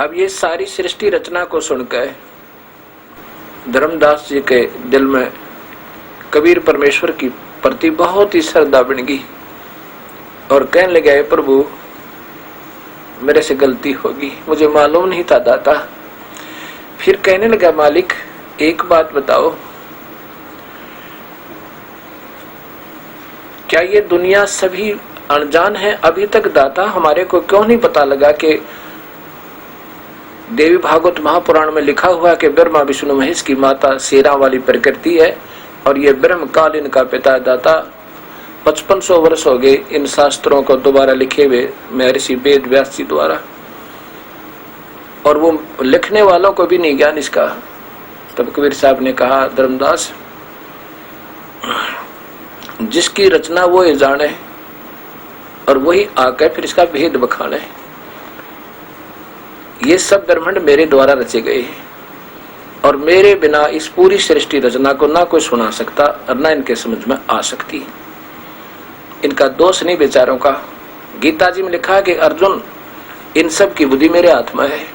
अब ये सारी सृष्टि रचना को सुनकर धर्मदास जी के दिल में कबीर परमेश्वर की प्रति बहुत ही श्रद्धा बन गई और कहने लगे, प्रभु मेरे से गलती होगी, मुझे मालूम नहीं था दाता। फिर कहने लगा, मालिक एक बात बताओ, क्या ये दुनिया सभी अनजान है? अभी तक दाता हमारे को क्यों नहीं पता लगा कि देवी भागवत महापुराण में लिखा हुआ कि ब्रह्मा विष्णु महेश की माता शेरा वाली प्रकृति है और ये ब्रह्म काल इनका पिता दाता। 5500 वर्ष हो गए इन शास्त्रों को दोबारा लिखे हुए महर्षि वेद व्यास जी द्वारा, और वो लिखने वालों को भी नहीं ज्ञान इसका। तब कबीर साहब ने कहा, धर्मदास जिसकी रचना वो ही जाने और वही आकर फिर इसका भेद बखाने। ये सब ब्रह्मांड मेरे द्वारा रचे गए और मेरे बिना इस पूरी सृष्टि रचना को ना कोई सुना सकता और ना इनके समझ में आ सकती। इनका दोष नहीं बेचारों का। गीता जी में लिखा है कि अर्जुन इन सब की बुद्धि मेरे हाथ में है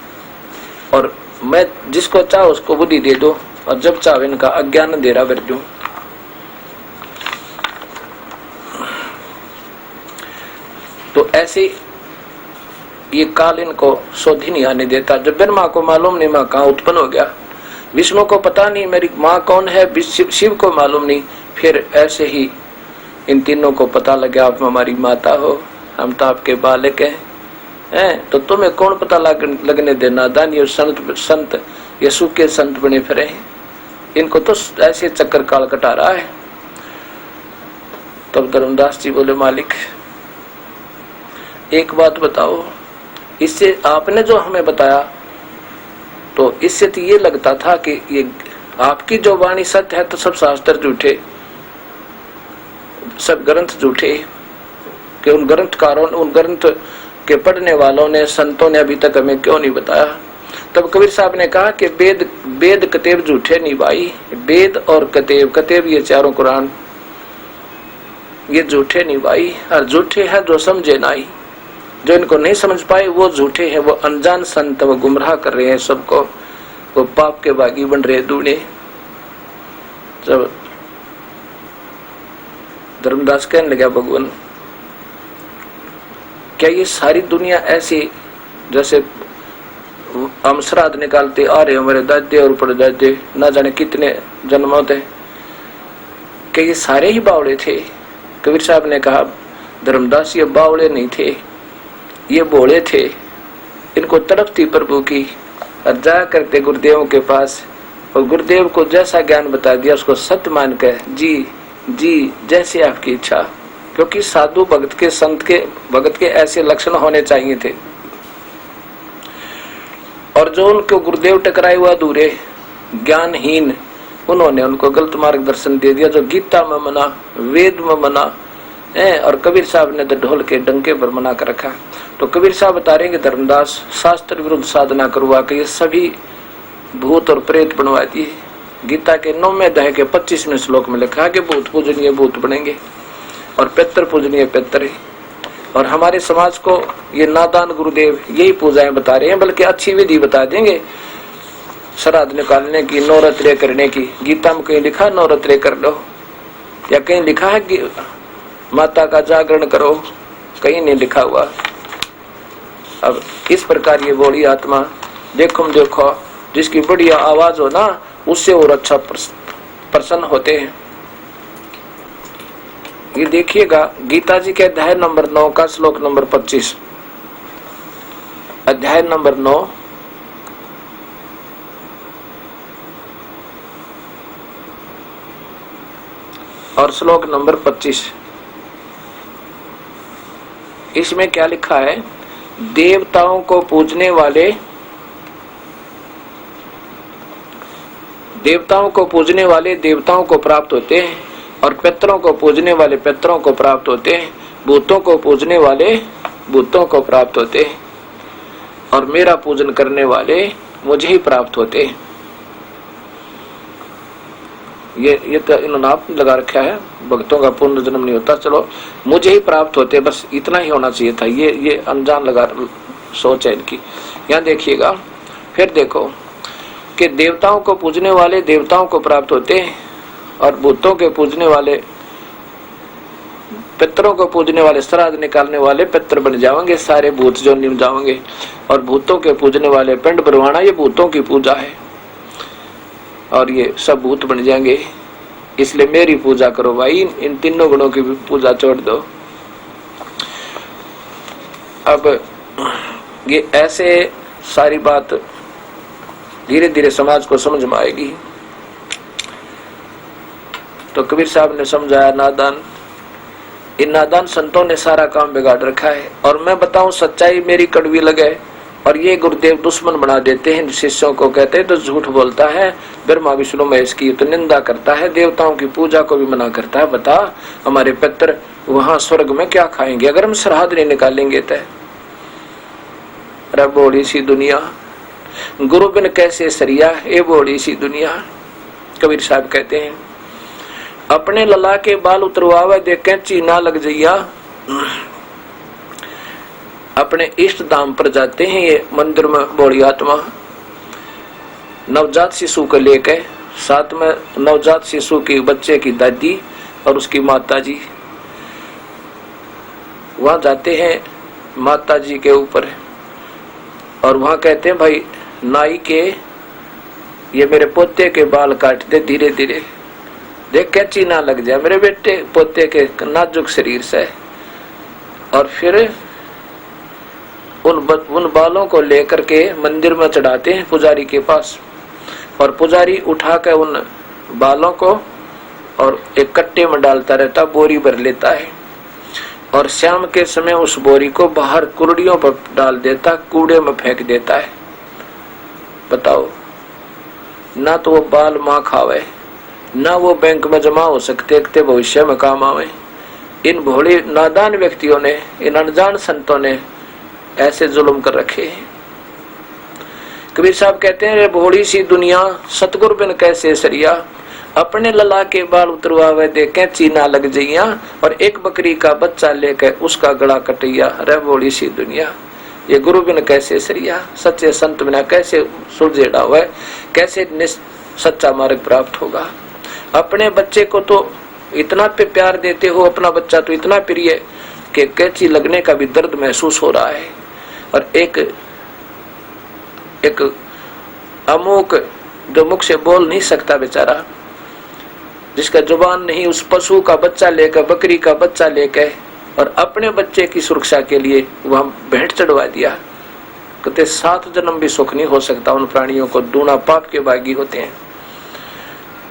और मैं जिसको चाहो उसको बुद्धि दे दो और जब चाहो इनका अज्ञान अंधेरा कर दूं। तो ऐसे ये काल इनको शोधी नहीं आने देता। जब ब्रह्मा को मालूम नहीं माँ कहाँ उत्पन्न हो गया, विष्णु को पता नहीं मेरी माँ कौन है, शिव को मालूम नहीं, फिर ऐसे ही इन तीनों को पता लगा आप हमारी माता हो, हम तो आपके बालक हैं, तो तुम्हें कौन पता लगने देना। दानी और संत यीशु के संत बने फिरे, इनको तो ऐसे चक्कर काल कटा रहा है। तब धर्मदास जी बोले, मालिक एक बात बताओ, इससे आपने जो हमें बताया तो इससे तो ये लगता था कि ये आपकी जो वाणी सत्य है तो सब शास्त्र झूठे, सब ग्रंथ झूठे, कि उन ग्रंथकारों उन ग्रंथ के पढ़ने वालों ने संतों ने अभी तक हमें क्यों नहीं बताया। तब कबीर साहब ने कहा कि वेद कतेब झूठे नहीं भाई, वेद और कतेब ये चारों कुरान ये झूठे नहीं भाई, और झूठे हैं जो समझे नहीं, जो इनको नहीं समझ पाए वो झूठे हैं, वो अनजान संत वो गुमराह कर रहे हैं सबको, वो पाप के बागी बन रहे दूने। जब धर्मदास कहने लगा, भगवान क्या ये सारी दुनिया ऐसी जैसे हम श्राद्ध निकालते आ रहे हमारे दादे और परदादे ना जाने कितने जन्मों थे, क्या ये सारे ही बावड़े थे? कबीर साहब ने कहा, धर्मदास ये बावड़े नहीं थे, ये भोले थे, इनको तड़प थी प्रभु की, और जा करते गुरुदेव के पास और गुरुदेव को जैसा ज्ञान बता दिया उसको सत्य मान कर जी जी जैसे आपकी इच्छा। क्योंकि साधु भगत के संत के भगत के ऐसे लक्षण होने चाहिए थे। और जो उनको गुरुदेव टकराए हुआ दूरे ज्ञानहीन, उन्होंने उनको गलत मार्गदर्शन दे दिया, जो गीता में मना, वेद में मना है, और कबीर साहब ने तो ढोल के डंके पर मना कर रखा। तो कबीर साहब बता रहे हैं कि धर्मदास शास्त्र विरुद्ध साधना करवा के ये सभी भूत और प्रेत बनवा दिए। गीता के 9वें अध्याय के 25वें श्लोक में लिखा है कि भूत पूजनीय भूत बनेंगे और पितर पूजनीय पितर। और हमारे समाज को ये नादान गुरुदेव यही पूजाएं बता रहे हैं, बल्कि अच्छी विधि बता देंगे श्राद्ध निकालने की, नवरात्रे करने की। गीता में कहीं लिखा नवरात्रे कर लो, या कहीं लिखा है कि माता का जागरण करो, कहीं नहीं लिखा हुआ। अब इस प्रकार ये बड़ी आत्मा देखो जिसकी बढ़िया आवाज हो ना, उससे और अच्छा प्रसन्न होते हैं। ये देखिएगा गीता जी के अध्याय नंबर 9 का श्लोक नंबर 25, अध्याय नंबर 9 और श्लोक नंबर 25। इसमें क्या लिखा है? देवताओं को पूजने वाले देवताओं को प्राप्त होते हैं, और पितरों को पूजने वाले पितरों को प्राप्त होते हैं, भूतों को पूजने वाले भूतों को प्राप्त होते हैं, और मेरा पूजन करने वाले मुझे ही प्राप्त होते हैं। ये तो इन्होंने आप लगा रखा है, भक्तों का पुनर्जन्म नहीं होता, चलो मुझे ही प्राप्त होते, बस इतना ही होना चाहिए था। ये अनजान लगा सोच है इनकी। यहाँ देखिएगा, फिर देखो कि देवताओं को पूजने वाले देवताओं को प्राप्त होते हैं, और भूतों के पूजने वाले, पितरों को पूजने वाले, श्राद्ध निकालने वाले पितर बन जाएंगे, सारे भूत जो निम जाएंगे। और भूतों के पूजने वाले पिंड भरवाना, ये भूतों की पूजा है, और ये सब भूत बन जाएंगे। इसलिए मेरी पूजा करो भाई, इन तीनों गुणों की भी पूजा छोड़ दो। अब ये ऐसे सारी बात धीरे धीरे समाज को समझ में आएगी। तो कबीर साहब ने समझाया, नादान, इन नादान संतों ने सारा काम बिगाड़ रखा है। और मैं बताऊं, सच्चाई मेरी कड़वी लगे और ये गुरुदेव दुश्मन बना देते हैं शिष्यों को, कहते हैं तो झूठ बोलता है, ब्रह्मा विष्णु महेश की तो निंदा करता है, देवताओं की पूजा को भी मना करता है। बता हमारे पितर वहां स्वर्ग में क्या खाएंगे अगर हम श्राद्ध नहीं निकालेंगे? तय अरे बोड़ी सी दुनिया, गुरु बिन कैसे सरिया, ये बोड़ी सी दुनिया। कबीर साहब कहते हैं, अपने लला के बाल उतरवावे देखे चीना लग जइया। अपने इष्ट धाम पर जाते हैं ये मंदिर में बौड़ी आत्मा, नवजात शिशु को लेकर, साथ में नवजात शिशु की बच्चे की दादी और उसकी माता जी। वहां जाते हैं माता जी के ऊपर, और वहां कहते हैं, भाई नाई के ये मेरे पोते के बाल काट दे धीरे धीरे, देख कैची ना लग जाए मेरे बेटे पोते के नाजुक शरीर से। और फिर उन बालों को लेकर के मंदिर में चढ़ाते हैं पुजारी के पास, और पुजारी उठा कर उन बालों को और एक कट्टे में डालता रहता, बोरी भर लेता है, और शाम के समय उस बोरी को बाहर कुर्डियों पर डाल देता, कूड़े में फेंक देता है। बताओ, ना तो वो बाल माँ खावे, ना वो बैंक में जमा हो सकते भविष्य में काम आवे। इन भोले नादान व्यक्तियों ने, इन अनजान संतों ने ऐसे जुल्म कर रखे हैं। कबीर साहब कहते हैं, रे भोली सी दुनिया, सतगुरु बिन कैसे सरिया। अपने लला के बाल उतरवावे देखे चीना लग जइया, और एक बकरी का बच्चा लेकर उसका गला कटैया। रे भोली सी दुनिया, ये गुरु बिन कैसे सरिया, सच्चे संत बिना कैसे सुलझेड़ा हुआ है, कैसे सच्चा मार्ग प्राप्त होगा। अपने बच्चे को तो इतना पे प्यार देते हो, अपना बच्चा तो इतना प्रिय कि कैंची लगने का भी दर्द महसूस हो रहा है। और एक अमोक जो मुख से बोल नहीं सकता बेचारा, जिसका जुबान नहीं, उस पशु का बच्चा लेकर, बकरी का बच्चा लेकर, और अपने बच्चे की सुरक्षा के लिए वह भेंट चढ़वा दिया। कहते 7 जन्म भी सुख नहीं हो सकता उन प्राणियों को, दूना पाप के भागी होते हैं।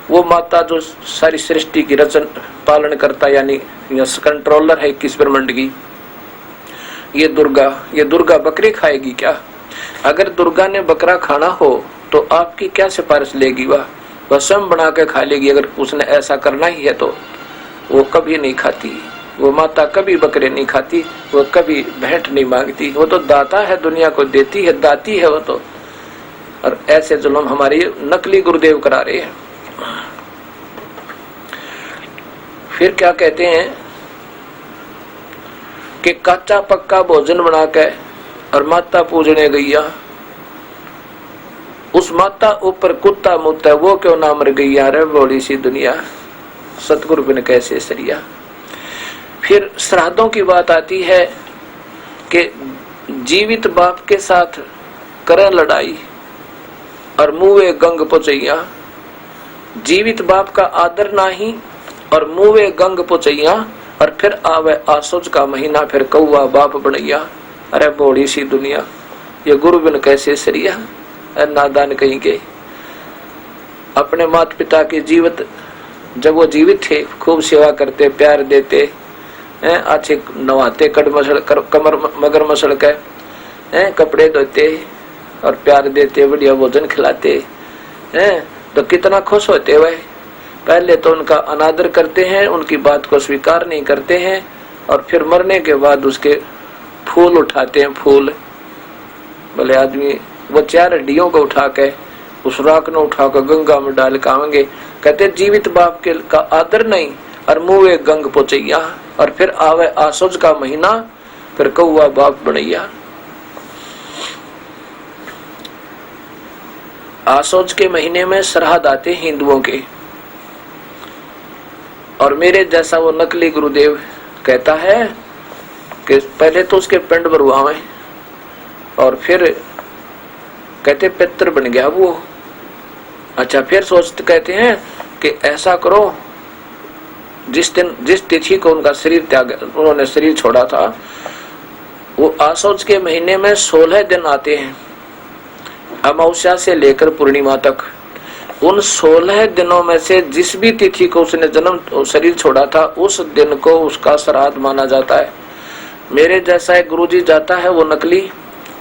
वो माता जो सारी सृष्टि की रचन पालन करता, यानी कंट्रोलर है 21 ब्रह्मांड की, ये दुर्गा बकरी खाएगी क्या? अगर दुर्गा ने बकरा खाना हो तो आपकी क्या सिफारिश लेगी? वह स्वयं बना के खा लेगी। अगर उसने ऐसा करना ही है तो वो कभी नहीं खाती, वो माता कभी बकरे नहीं खाती, वो कभी भेंट नहीं मांगती। वो तो दाता है, दुनिया को देती है, दाती है वो तो। और ऐसे जुल्म हमारे नकली गुरुदेव करा रहे हैं। फिर क्या कहते हैं कि कच्चा पक्का भोजन बना के और माता पूजने गईया, उस माता ऊपर कुत्ता मुत्ता, वो क्यों ना मर गईया। रे बड़ी सी दुनिया, सतगुरु बिन कैसे सरिया। फिर श्राद्धों की बात आती है कि जीवित बाप के साथ करें लड़ाई और मुँहे गंग पुचैया। जीवित बाप का आदर नाही और मुँहे गंग पुचैया, और फिर आवे आसुज का महीना, फिर कौआ बाप बनैया। अरे बोड़ी सी दुनिया, ये गुरु बिन कैसे सरिया। नादान कहीं के अपने माता पिता के जीवित, जब वो जीवित थे, खूब सेवा करते, प्यार देते, अच्छे नवाते, कमर मगर मसल के कपड़े धोते और प्यार देते, बढ़िया भोजन खिलाते, तो कितना खुश होते वह। पहले तो उनका अनादर करते हैं, उनकी बात को स्वीकार नहीं करते हैं, और फिर मरने के बाद उसके फूल उठाते हैं। फूल भले आदमी वो 4 हड्डियों को उठा के, उस राख ने उठा कर गंगा में डाल खाएंगे। कहते जीवित बाप के का आदर नहीं और मुँहे गंग पुचैया, और फिर आवे आसुज का महीना, फिर कौआ बाप बनैया। आसोज के महीने में श्राद्ध आते हिंदुओं के, और मेरे जैसा वो नकली गुरुदेव कहता है कि पहले तो उसके पिंड भरवावे और फिर कहते पितर बन गया वो। अच्छा, फिर सोचते कहते हैं कि ऐसा करो, जिस दिन जिस तिथि को उनका शरीर त्याग, उन्होंने शरीर छोड़ा था, वो आसोज के महीने में 16 दिन आते हैं, अमावस्या से लेकर पूर्णिमा तक। उन 16 दिनों में से जिस भी तिथि को उसने जन्म शरीर छोड़ा था, उस दिन को उसका श्राद्ध माना जाता है। मेरे जैसा एक गुरुजी जाता है, वो नकली,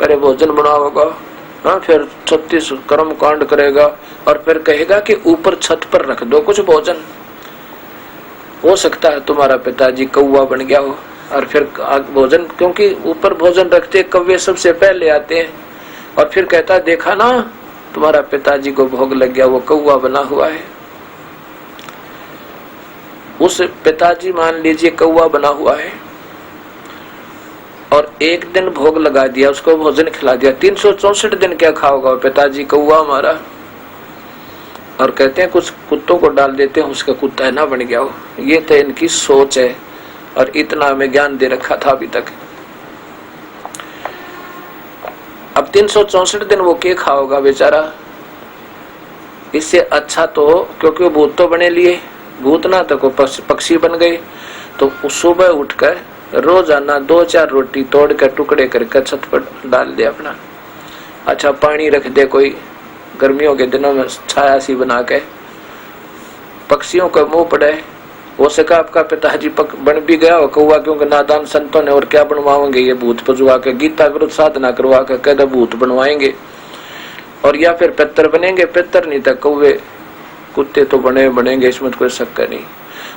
पहले भोजन बनाएगा, हाँ, फिर 36 कर्म कांड करेगा और फिर कहेगा कि ऊपर छत पर रख दो कुछ भोजन। हो सकता है तुम्हारा पिताजी कौवा बन गया हो, और फिर भोजन, क्योंकि ऊपर भोजन रखते कौवे सबसे पहले आते हैं, और फिर कहता देखा ना तुम्हारा पिताजी को भोग लग गया, वो कौवा बना हुआ है। उस पिताजी मान लीजिए कौवा बना हुआ है, और एक दिन भोग लगा दिया, उसको भोजन खिला दिया, 364 दिन क्या खाओगा पिताजी कौवा हमारा। और कहते हैं कुछ कुत्तों को डाल देते हैं, उसका कुत्ता ना बन गया हो। ये तो इनकी सोच है, और इतना हमें ज्ञान दे रखा था अभी तक। अब 364 दिन वो क्या खाओगा बेचारा। इससे अच्छा तो, क्योंकि वो भूत तो बने लिए, भूत ना तो को पक्षी बन गए, तो सुबह उठकर रोजाना 2-4 रोटी तोड़ कर टुकड़े करके छत पर डाल दे अपना। अच्छा, पानी रख दे कोई, गर्मियों के दिनों में छाया सी बना के, पक्षियों का मुंह पड़े। हो सका आपका पिताजी बन भी गया हो कौवा, क्योंकि नादान संतों ने और क्या बनवाएंगे ये भूत पजुआ के, गीता विरुद्ध साधना करवा के कहते भूत बनवाएंगे, और या फिर पितर बनेंगे। पितर नहीं था कौवे, कुत्ते तो बनेंगे, इसमें कोई शक नहीं।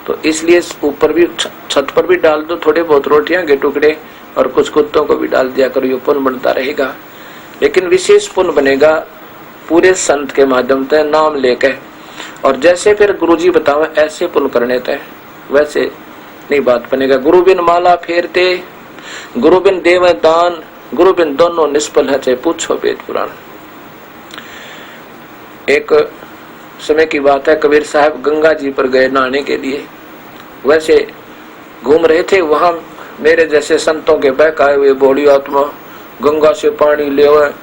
तो इसलिए ऊपर भी छत पर भी डाल दो थोड़े बहुत रोटियां के टुकड़े, और कुछ कुत्तों को भी डाल दिया करो, ये पुण्य बनता रहेगा। लेकिन विशेष पुण्य बनेगा पूरे संत के माध्यम से नाम लेकर, और जैसे फिर गुरुजी बतावे ऐसे पुण्य करने थे, वैसे नहीं बात बनेगा। गुरु बिन माला फेरते, गुरु बिन देव दान, गुरु बिन दोनों निष्फल है, चाहे पूछो वेद पुराण। एक समय की बात है, कबीर साहब गंगा जी पर गए नहाने के लिए, वैसे घूम रहे थे, वहां मेरे जैसे संतों के बहकाए हुए बूढ़ी आत्मा गंगा से पानी ले और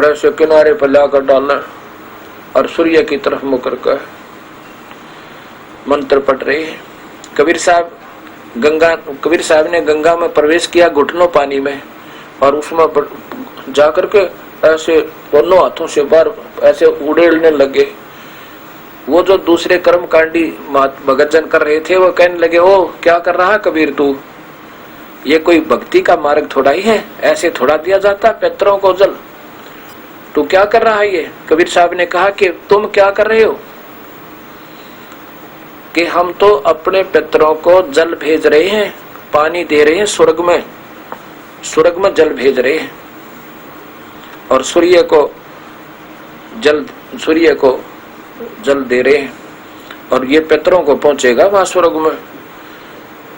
ऐसे किनारे पर लाकर डालना, और सूर्य की तरफ मुख करके मंत्र पढ़ रहे हैं। कबीर साहब ने गंगा में प्रवेश किया घुटनों पानी में, और उसमें जाकर के ऐसे दोनों हाथों से बार ऐसे उड़ेलने लगे। वो जो दूसरे कर्मकांडी भगत जन कर रहे थे, वो कहने लगे, ओ क्या कर रहा कबीर तू, ये कोई भक्ति का मार्ग थोड़ा ही है, ऐसे थोड़ा दिया जाता पितरों को जल, तू क्या कर रहा है ये। कबीर साहब ने कहा कि तुम क्या कर रहे हो, कि हम तो अपने पितरों को जल भेज रहे हैं, पानी दे रहे हैं, स्वर्ग में जल भेज रहे हैं, और सूर्य को जल दे रहे हैं, और ये पितरों को पहुंचेगा वहां स्वर्ग में।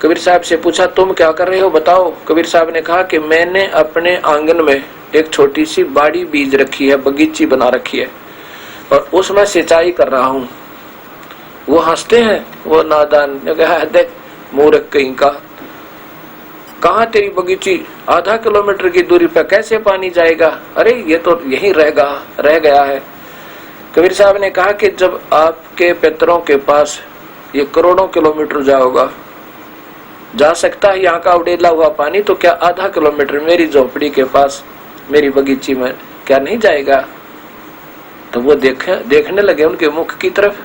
कबीर साहब से पूछा तुम क्या कर रहे हो बताओ। कबीर साहब ने कहा कि मैंने अपने आंगन में एक छोटी सी बाड़ी बीज रखी है, बगीची बना रखी है, और उसमें सिंचाई कर रहा हूँ। वो हंसते हैं, वो नादान ने कहा देख मूर्ख कहीं का, कहाँ तेरी बगीची, आधा किलोमीटर की दूरी पर कैसे पानी जाएगा, अरे ये तो यहीं रह गया है। कबीर साहब ने कहा कि जब आपके पितरों के पास ये करोड़ों किलोमीटर जाओगा, जा सकता है यहाँ का उड़ेला हुआ पानी, तो क्या आधा किलोमीटर मेरी झोपड़ी के पास मेरी बगीची में क्या नहीं जाएगा। तो वो देखने लगे उनके मुख की तरफ,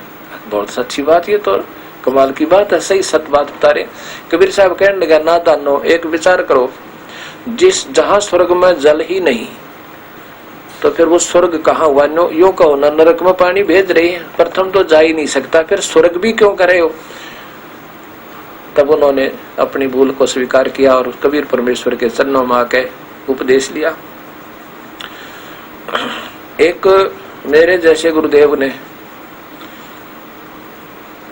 बहुत सच्ची बात, ये तो कमाल की बात है, सही सत्य बात बता रहे। कबीर साहब कहने लगा नादानो एक विचार करो, जहां स्वर्ग में जल ही नहीं तो फिर वो स्वर्ग कहाँ हुआ। यो कहो ना नरक में पानी भेज रही है, प्रथम तो जा ही नहीं सकता, फिर स्वर्ग भी क्यों कर रहे हो। तब उन्होंने अपनी भूल को स्वीकार किया और कबीर परमेश्वर के चरणों में आके उपदेश लिया। एक मेरे जैसे गुरुदेव ने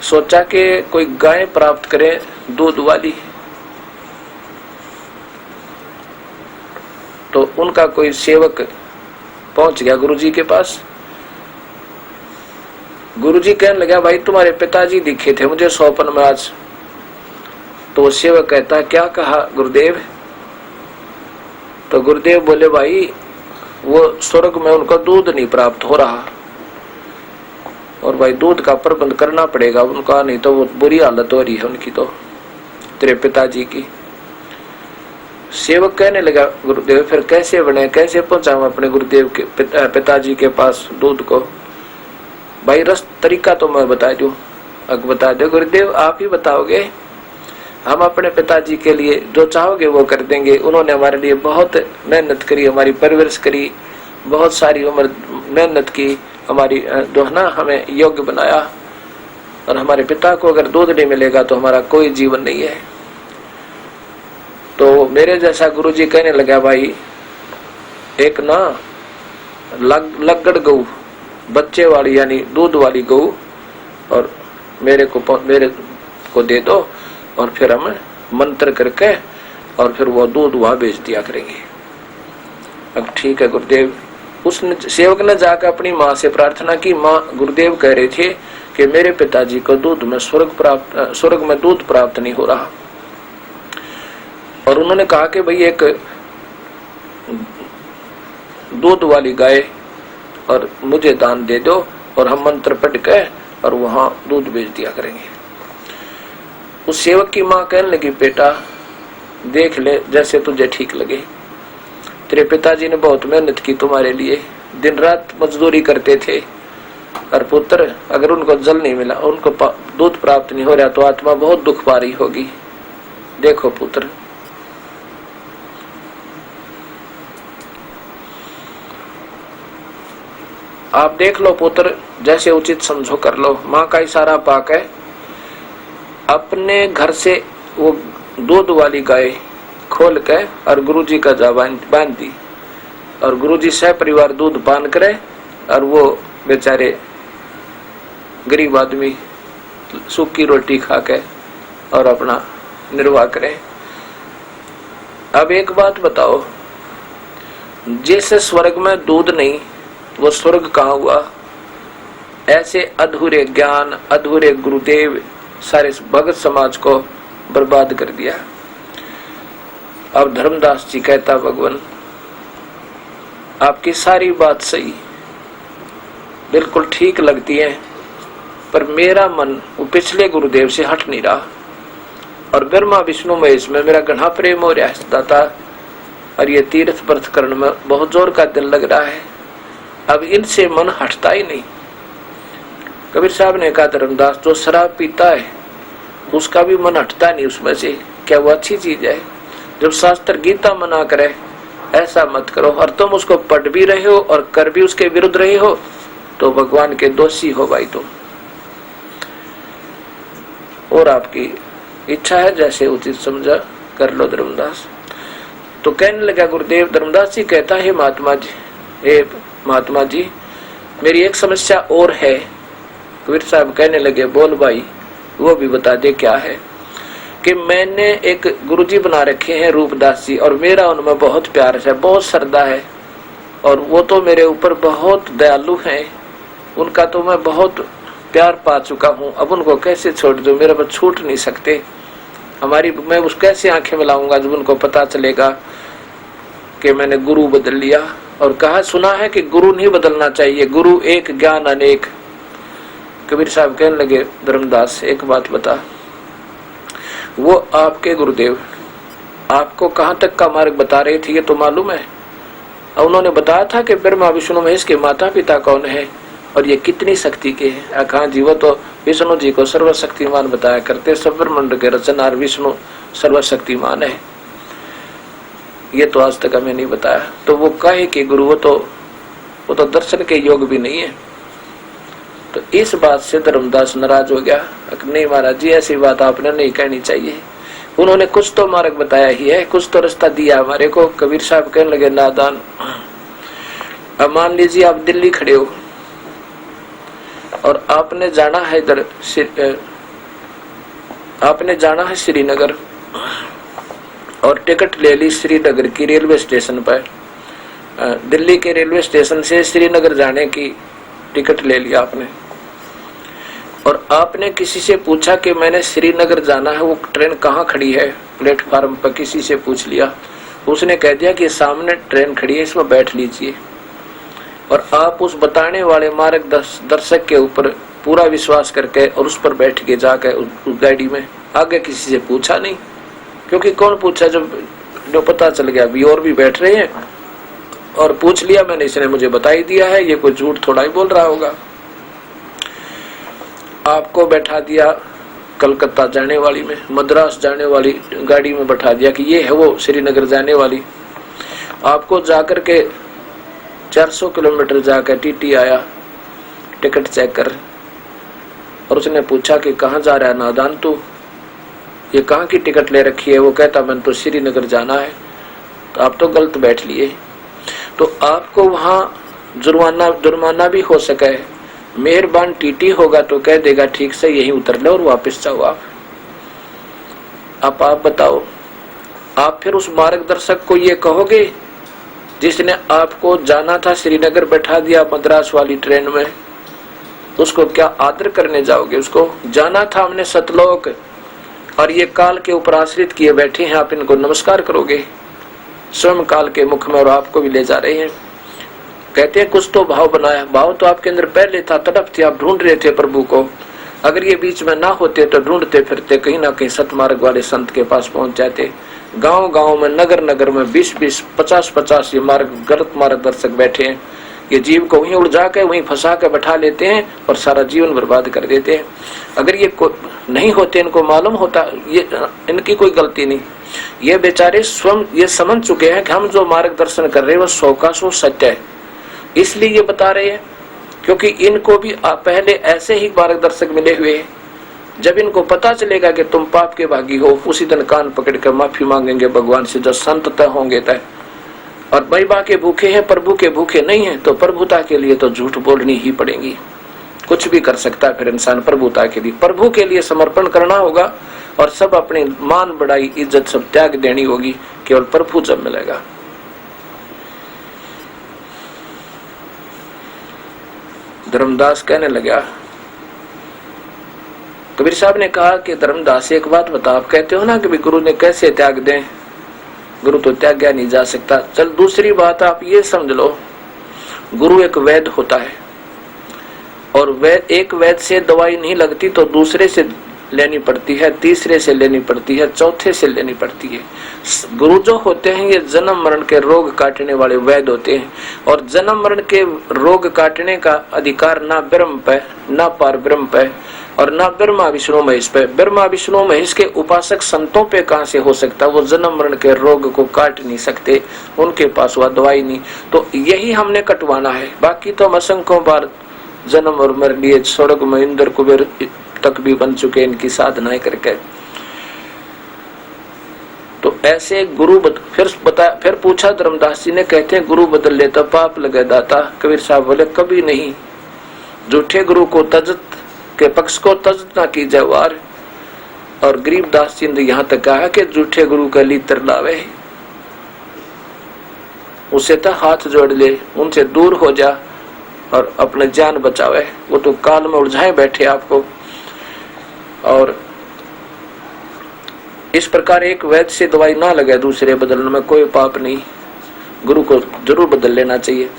सोचा कि कोई गाय प्राप्त करे दूध वाली, तो उनका कोई सेवक पहुंच गया गुरुजी के पास, गुरुजी कहने लगा, भाई तुम्हारे पिताजी दिखे थे मुझे स्वप्न में आज। तो सेवक कहता, क्या कहा गुरुदेव? तो गुरुदेव बोले, भाई वो स्वर्ग में उनको दूध नहीं प्राप्त हो रहा, और भाई दूध का प्रबंध करना पड़ेगा उनका, नहीं तो वो बुरी हालत हो रही है उनकी, तो तेरे पिताजी की। सेवक कहने लगा, गुरुदेव फिर कैसे बने, कैसे पहुंचाऊं अपने गुरुदेव के पिताजी के पास दूध को? भाई तरीका तो मैं बता दूं। अब बता दो गुरुदेव, आप ही बताओगे? हम अपने पिताजी के लिए जो चाहोगे वो कर देंगे। उन्होंने हमारे लिए बहुत मेहनत करी, हमारी परवरिश करी, बहुत सारी उम्र मेहनत की, हमारी जो है ना हमें योग्य बनाया, और हमारे पिता को अगर दूध नहीं मिलेगा तो हमारा कोई जीवन नहीं है। तो मेरे जैसा गुरुजी कहने लगा, भाई एक ना लगड़ गऊ, बच्चे वाली यानी दूध वाली गऊ, और मेरे को दे दो, और फिर हम मंत्र करके और फिर वो दूध वहां बेच दिया करेंगे। अब ठीक है गुरुदेव। उसने सेवक ने जाकर अपनी माँ से प्रार्थना की, माँ गुरुदेव कह रहे थे कि मेरे पिताजी को दूध में स्वर्ग में दूध प्राप्त नहीं हो रहा, और उन्होंने कहा कि भाई एक दूध वाली गाय और मुझे दान दे दो, और हम मंत्र पढ़ के और वहां दूध बेच दिया करेंगे। उस सेवक की माँ कहने लगी, बेटा देख ले जैसे तुझे ठीक लगे, तेरे पिताजी ने बहुत मेहनत की तुम्हारे लिए, दिन रात मजदूरी करते थे, और पुत्र अगर उनको जल नहीं मिला, उनको दूध प्राप्त नहीं हो रहा तो आत्मा बहुत दुख पा रही होगी। देखो पुत्र, आप देख लो पुत्र, जैसे उचित समझो कर लो। माँ का इशारा पाक है, अपने घर से वो दूध वाली गाय खोल के और गुरुजी का जा बांध दी, और गुरुजी सह परिवार दूध पान करे, और वो बेचारे गरीब आदमी सूखी रोटी खा के और अपना निर्वाह करें। अब एक बात बताओ, जैसे स्वर्ग में दूध नहीं, वो स्वर्ग कहाँ हुआ? ऐसे अधूरे ज्ञान, अधूरे गुरुदेव सारे भगत समाज को बर्बाद कर दिया। अब धर्मदास जी कहता, भगवान आपकी सारी बात सही, बिल्कुल ठीक लगती है, पर मेरा मन वो पिछले गुरुदेव से हट नहीं रहा, और ब्रह्मा विष्णु महेश में मेरा घना प्रेम हो रहा है दाता, और ये तीर्थ व्रत करने में बहुत जोर का दिल लग रहा है, अब इनसे मन हटता ही नहीं। कबीर साहब ने कहा, धर्मदास जो शराब पीता है उसका भी मन हटता नहीं उसमें से, क्या वो अच्छी चीज है? जब शास्त्र गीता मना करे ऐसा मत करो, और तुम उसको पढ़ भी रहे हो और कर भी उसके विरुद्ध रहे हो, तो भगवान के दोषी हो भाई तुम। और आपकी इच्छा है जैसे उचित समझा कर लो धर्मदास। तो कहने लगा गुरुदेव, धर्मदास जी कहता है, महात्मा जी मेरी एक समस्या और है। कबीर साहब कहने लगे, बोल भाई, वो भी बता दे क्या है। कि मैंने एक गुरुजी बना रखे हैं रूपदास जी, और मेरा उनमें बहुत प्यार है, बहुत श्रद्धा है, और वो तो मेरे ऊपर बहुत दयालु हैं, उनका तो मैं बहुत प्यार पा चुका हूँ, अब उनको कैसे छोड़ दूं? मेरे पर छूट नहीं सकते। मैं उस कैसे आंखें मिलाऊंगा जब उनको पता चलेगा कि मैंने गुरु बदल लिया? और कहा सुना है कि गुरु नहीं बदलना चाहिए, गुरु एक ज्ञान अनेक। कबीर साहब कहने लगे, धर्मदास एक बात बता, वो आपके गुरुदेव आपको कहाँ तक का मार्ग बता रहे थे ये तो मालूम है, और उन्होंने बताया था कि ब्रह्मा विष्णु महेश के माता पिता कौन है और ये कितनी शक्ति के हैं। कहा जी, वो तो विष्णु जी को सर्वशक्तिमान बताया करते, सब ब्रह्मांड के रचनहार विष्णु सर्वशक्तिमान है, ये तो आज तक हमें नहीं बताया। तो वो कहे कि गुरु वो तो दर्शन के योग भी नहीं है। तो इस बात से धर्मदास नाराज हो गया, नहीं महाराज जी ऐसी बात आपने नहीं कहनी चाहिए, उन्होंने कुछ तो मार्ग बताया ही है, कुछ तो रास्ता दिया हमारे को। कबीर साहब कहने लगे, नादान, अब मान लीजिए आप दिल्ली खड़े हो और आपने जाना है इधर, आपने जाना है श्रीनगर, और टिकट ले ली श्रीनगर की रेलवे स्टेशन पर, दिल्ली के रेलवे स्टेशन से श्रीनगर जाने की टिकट ले लिया आपने, और आपने किसी से पूछा कि मैंने श्रीनगर जाना है, वो ट्रेन कहाँ खड़ी है, प्लेटफार्म पर किसी से पूछ लिया, उसने कह दिया कि सामने ट्रेन खड़ी है, इसमें बैठ लीजिए, और आप उस बताने वाले मार्गदर्शक के ऊपर पूरा विश्वास करके और उस पर बैठ के जाकर उस गाड़ी में आगे किसी से पूछा नहीं, क्योंकि कौन पूछा, जब जो पता चल गया अभी और भी बैठ रहे हैं और पूछ लिया मैंने, इसने मुझे बता ही दिया है, ये कोई झूठ थोड़ा ही बोल रहा होगा। आपको बैठा दिया कलकत्ता जाने वाली में, मद्रास जाने वाली गाड़ी में बैठा दिया कि ये है वो श्रीनगर जाने वाली। आपको जाकर के 400 किलोमीटर जाकर टीटी आया टिकट चेक कर, और उसने पूछा कि कहाँ जा रहा है नादान तू, ये कहाँ की टिकट ले रखी है, वो कहता मैंने तो श्रीनगर जाना है, तो आप तो गलत बैठ लिए। तो आपको वहाँ जुर्माना भी हो सके, मेहरबान टीटी होगा तो कह देगा ठीक से यहीं उतर लो और वापस जाओ आप बताओ, आप फिर उस मार्गदर्शक को ये कहोगे जिसने आपको जाना था श्रीनगर बैठा दिया मद्रास वाली ट्रेन में, उसको क्या आदर करने जाओगे? उसको जाना था हमने सतलोक और ये काल के ऊपर आश्रित किए बैठे हैं, आप इनको नमस्कार करोगे? स्वयं काल के मुख में और आपको भी ले जा रहे हैं। कहते हैं कुछ तो भाव बनाया, भाव तो आपके अंदर पहले था, तड़प थी, आप ढूंढ रहे थे प्रभु को। अगर ये बीच में ना होते तो ढूंढते फिरते कहीं ना कहीं सतमार्ग वाले संत के पास पहुंच जाते। गांव गांव में, नगर नगर में 20-20, 50-50 ये गलत मार्गदर्शक बैठे हैं, ये जीव को वहीं उलझा के वहीं फंसा के बैठा लेते हैं और सारा जीवन बर्बाद कर देते हैं। अगर ये नहीं होते, इनको मालूम होता, ये इनकी कोई गलती नहीं, ये बेचारे स्वयं ये समझ चुके हैं कि हम जो मार्गदर्शन कर रहे हैं वो 100% सत्य है, इसलिए ये बता रहे हैं, क्योंकि इनको भी पहले ऐसे ही मार्गदर्शक मिले हुए हैं। जब इनको पता चलेगा कि तुम पाप के भागी हो, उसी दिन कान पकड़ कर माफी मांगेंगे भगवान से, जो संत तय होंगे तय। और बैबा के भूखे हैं, प्रभु के भूखे नहीं है, तो प्रभुता के लिए तो झूठ बोलनी ही पड़ेगी। कुछ भी कर सकता है फिर इंसान प्रभुता के लिए, प्रभु के लिए समर्पण करना होगा और सब अपनी मान बढ़ाई इज्जत सब त्याग देनी होगी, केवल प्रभु जब मिलेगा। धर्मदास कहने लगा, कबीर साहब ने कहा कि धर्मदास एक बात बता, आप कहते हो ना कि गुरु ने कैसे त्याग दें, गुरु तो त्यागा नहीं जा सकता। चल दूसरी बात आप ये समझ लो, गुरु एक वैद्य होता है और एक वैद्य से दवाई नहीं लगती तो दूसरे से लेनी पड़ती है, तीसरे से लेनी पड़ती है, चौथे से लेनी पड़ती है। गुरु जो होते हैं ये जन्म मरण के रोग काटने वाले वैद्य होते हैं, और जन्म मरण के रोग काटने का अधिकार ना ब्रह्म पे, ना पार ब्रह्म पे, और ना ब्रह्मा विष्णु महेश पे। ब्रह्मा विष्णु महेश के उपासक संतों पे कहां से हो सकता? वो जन्म मरण के रोग को काट नहीं सकते, उनके पास वह दवाई नहीं। तो यही हमने कटवाना है, बाकी तो हम असंख्यों बार जन्म और मर लिए, स्वर्ग में इंद्र कुबेर तक भी बन चुके इनकी साधनाएं करके। तो ऐसे गुरु फिर पूछा धर्मदास जी ने, कहते हैं गुरु बदल ले तो पाप लगे दाता। कबीर साहब बोले कभी नहीं, झूठे गुरु को तजत के पक्ष को तजत ना कीजिए वार। और गरीबदास जी ने यहाँ तक कहा कि झूठे गुरु का लीतर लावे, उसे तो हाथ जोड़ ले, उनसे दूर हो जा और अपने जान बचावे। वो तो काल में उलझाए बैठे आपको। और इस प्रकार एक वैद्य से दवाई ना लगे, दूसरे बदलने में कोई पाप नहीं, गुरु को जरूर बदल लेना चाहिए।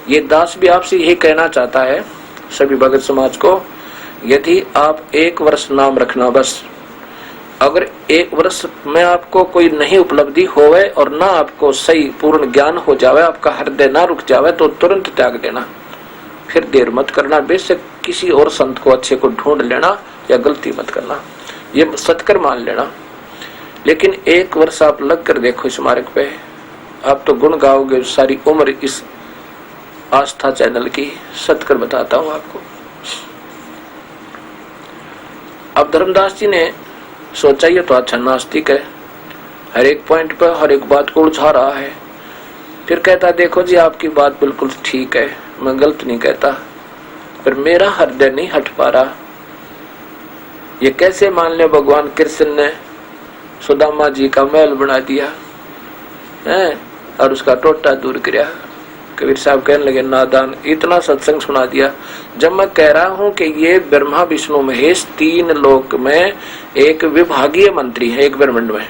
ये दास भी आपसे यही कहना चाहता है सभी भगत समाज को, यदि आप 1 वर्ष नाम रखना बस, अगर 1 वर्ष में आपको कोई नहीं उपलब्धि होवे और ना आपको सही पूर्ण ज्ञान हो जावे, आपका हृदय ना रुक जावे, तो तुरंत त्याग देना, फिर देर मत करना। बेशक किसी और संत को अच्छे को ढूंढ लेना या गलती मत करना, ये सत्कर मान लेना। लेकिन 1 वर्ष आप लग कर देखो इस मार्ग पे, आप तो गुण गाओगे सारी उम्र इस आस्था चैनल की। सत्कर बताता हूं आपको। अब धर्मदास जी ने सोचा ये तो अच्छा नास्तिक है, हर एक पॉइंट पर हर एक बात को उलझा रहा है। फिर कहता देखो जी आपकी बात बिल्कुल ठीक है, मैं गलत नहीं कहता, पर मेरा हृदय नहीं हट पा रहा। ये कैसे मान ले भगवान कृष्ण ने सुदामा जी का महल बना दिया है और उसका टोटा दूर किया, कबीर साहब कहने लगे, नादान, इतना सत्संग सुना दिया। जब मैं कह रहा हूं कि ये ब्रह्मा विष्णु महेश 3 लोक में एक विभागीय मंत्री है, एक ब्रह्मांड में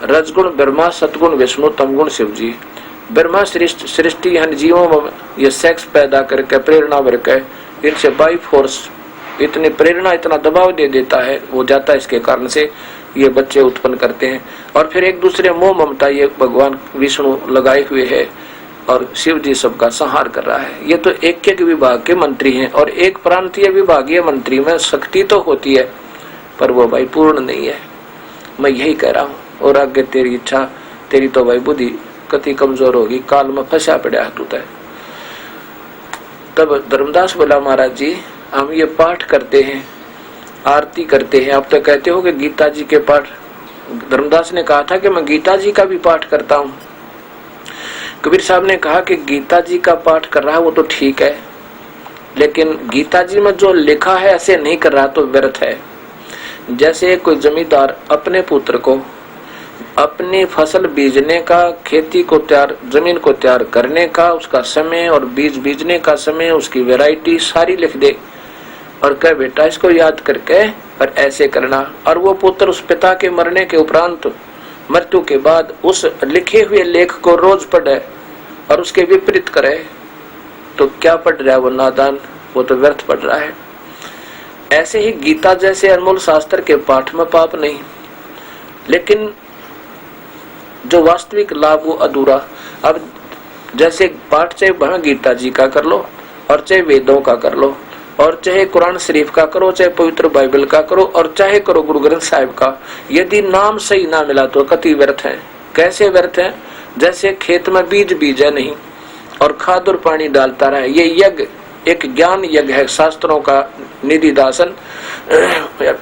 रजगुण ब्रह्मा, सतगुण विष्णु, तमगुण शिव जी। ब्रह्मा सृष्टि यानी जीवों में ये सेक्स पैदा करके प्रेरणा भर के इनसे बाई फोर्स इतनी प्रेरणा, इतना दबाव दे देता है, वो जाता है, इसके कारण से ये बच्चे उत्पन्न करते हैं। और फिर एक दूसरे मोह ममता ये भगवान विष्णु लगाए हुए है और शिव जी सबका संहार कर रहा है। ये तो एक एक विभाग के मंत्री हैं और एक प्रांतीय विभागीय मंत्री में शक्ति तो होती है पर वो भाई पूर्ण नहीं है। मैं यही कह रहा हूँ। और आगे तेरी इच्छा, तेरी तो भाई बुद्धि कति कमजोर होगी, काल में फंसा पड़ा तू तय। तब धर्मदास बोला, महाराज जी हम ये पाठ करते हैं, आरती करते हैं, आप तो कहते हो कि गीता जी के पाठ। धर्मदास ने कहा था कि मैं गीता जी का भी पाठ करता हूँ। कबीर साहब ने कहा कि गीता जी का पाठ कर रहा है वो तो ठीक है, लेकिन गीता जी में जो लिखा है ऐसे नहीं कर रहा तो व्यर्थ है। जैसे कोई जमींदार अपने पुत्र को अपनी फसल बीजने का, खेती को तैयार, जमीन को तैयार करने का, उसका समय और बीज बीजने का समय, उसकी वैरायटी सारी लिख दे और कहे बेटा इसको याद करके और ऐसे करना, और वो पुत्र उस पिता के मरने के उपरांत, मृत्यु के बाद उस लिखे हुए लेख को रोज पढ़े और उसके विपरीत करे, तो क्या पढ़ रहा है वो नादान, वो तो व्यर्थ पढ़ रहा है। ऐसे ही गीता जैसे अनमोल शास्त्र के पाठ में पाप नहीं, लेकिन जो वास्तविक लाभ वो अधूरा। अब जैसे पाठ चाहे भगवद गीता जी का कर लो और चाहे वेदों का कर लो और चाहे कुरान शरीफ का करो, चाहे पवित्र बाइबल का करो और चाहे करो गुरु ग्रंथ साहिब का, यदि नाम सही ना मिला तो कति व्यर्थ है। कैसे व्यर्थ है? जैसे खेत में बीज बीजा नहीं और खाद और पानी डालता रहे। ये यज्ञ एक ज्ञान यज्ञ है, शास्त्रों का निधिदासन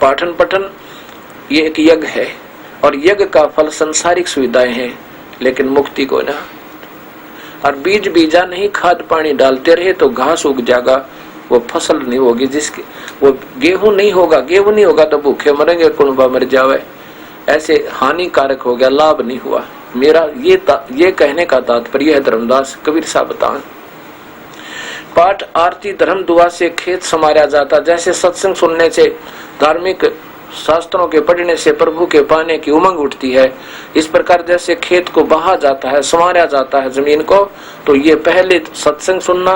पाठन पठन, ये एक यज्ञ है और यज्ञ का फल संसारिक सुविधाएं हैं लेकिन मुक्ति को ना। और बीज बीजा नहीं, खाद पानी डालते रहे तो घास उग जाएगा, वो फसल नहीं होगी, जिसकी वो गेहूं नहीं होगा तो भूखे मरेंगे, कुनबा मर जावे, ऐसे हानिकारक हो गया, लाभ नहीं हुआ। मेरा ये कहने का तात्पर्य है धर्मदास कबीर साहब बताएं। पाठ आरती धर्म दुआ से खेत संवारा जाता, जैसे सत्संग सुनने से, धार्मिक शास्त्रों के पढ़ने से प्रभु के पाने की उमंग उठती है, इस प्रकार जैसे खेत को बहा जाता है, संवारा जाता है जमीन को, तो ये पहले सत्संग सुनना,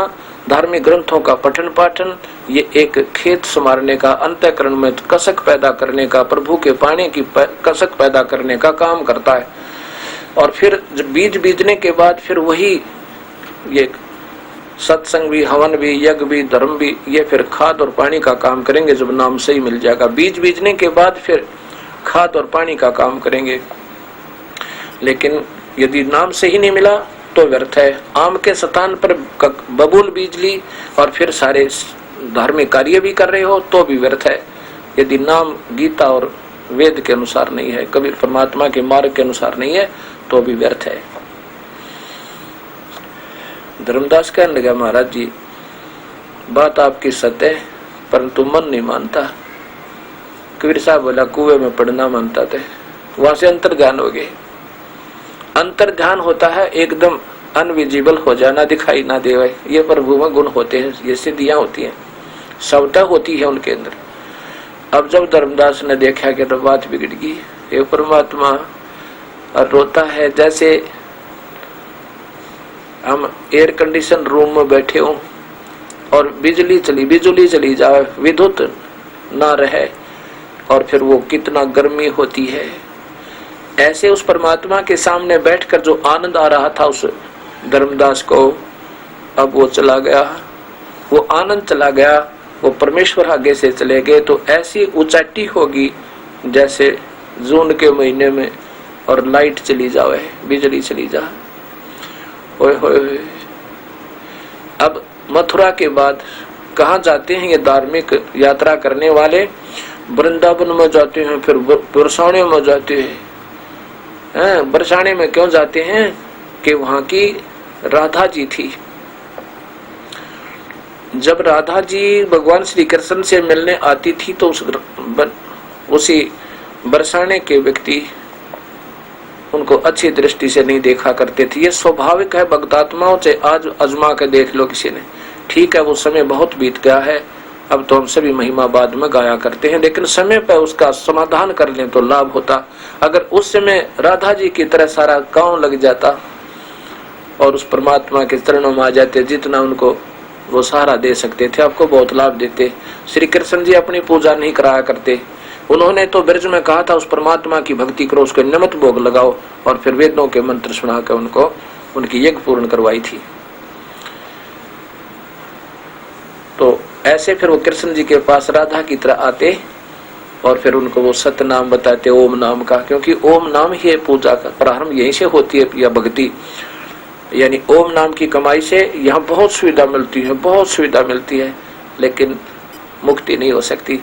धार्मिक ग्रंथों का पठन पाठन, ये एक खेत संवारने का, अंतःकरण में कसक पैदा करने का, प्रभु के पाने की कसक पैदा करने का काम करता है। और फिर बीज बीजने के बाद फिर वही ये सत्संग भी, हवन भी, यज्ञ भी, धर्म भी, ये फिर खाद और पानी का काम करेंगे जब नाम सही मिल जाएगा। बीज बीजने के बाद फिर खाद और पानी का काम करेंगे, लेकिन यदि नाम सही नहीं मिला तो व्यर्थ है। आम के स्थान पर बबूल बीज ली और फिर सारे धार्मिक कार्य भी कर रहे हो तो भी व्यर्थ है, यदि नाम गीता और वेद के अनुसार नहीं है, कबीर परमात्मा के मार्ग के अनुसार नहीं है तो भी व्यर्थ है। धर्मदास कहने लगा, महाराज जी बात आपकी सत्य है परंतु मन नहीं मानता। कबीर साहब बोला, कुएं में पड़ना मानता थे, वहां से अंतर ध्यान हो गए। अंतर ध्यान होता है एकदम अनविजिबल हो जाना, दिखाई ना देवे, ये प्रभु में गुण होते हैं, ये सिद्धियां होती हैं, सवता होती है उनके अंदर। अब जब धर्मदास ने देखा कि तो बात बिगड़ गई, ये परमात्मा और रोता है जैसे हम एयर कंडीशन रूम में बैठे हो और बिजली चली जाए, विद्युत ना रहे और फिर वो कितना गर्मी होती है। ऐसे उस परमात्मा के सामने बैठकर जो आनंद आ रहा था उस धर्मदास को, अब वो चला गया, वो आनंद चला गया, वो परमेश्वर आगे से चले गए। तो ऐसी उचाटी होगी जैसे जून के महीने में और लाइट चली जावे, बिजली चली जा। ओए होए। अब मथुरा के बाद कहाँ जाते हैं ये धार्मिक यात्रा करने वाले? वृंदावन में जाते हैं, फिर बरसाने में जाते हैं। बरसाने में क्यों जाते हैं? कि वहां की राधा जी थी। जब राधा जी भगवान श्री कृष्ण से मिलने आती थी तो उसी बरसाने के व्यक्ति उनको अच्छी दृष्टि से नहीं देखा करते थे। ये स्वाभाविक है भक्तात्माओं से, आज आजमा के देख लो किसी ने। ठीक है, वो समय बहुत बीत गया है, अब तो हम सभी महिमा बाद में गाया करते हैं, लेकिन समय पर उसका समाधान कर लें तो लाभ होता। अगर उस समय राधा जी की तरह सारा गांव लग जाता और उस परमात्मा के चरणों में आ जाते, जितना उनको वो सहारा दे सकते थे, आपको बहुत लाभ देते। श्री कृष्ण जी अपनी पूजा नहीं कराया करते, उन्होंने तो ब्रज में कहा था उस परमात्मा की भक्ति करो, उसको निमित्त भोग लगाओ, और फिर वेदों के मंत्र सुनाकर उनको उनकी यज्ञ पूर्ण करवाई थी। तो ऐसे फिर वो कृष्ण जी के पास राधा की तरह आते और फिर उनको वो सत्य नाम बताते, ओम नाम का, क्योंकि ओम नाम ही पूजा का प्रारंभ यहीं से होती है, या भक्ति यानी ओम नाम की कमाई से यहाँ बहुत सुविधा मिलती है, बहुत सुविधा मिलती है, लेकिन मुक्ति नहीं हो सकती।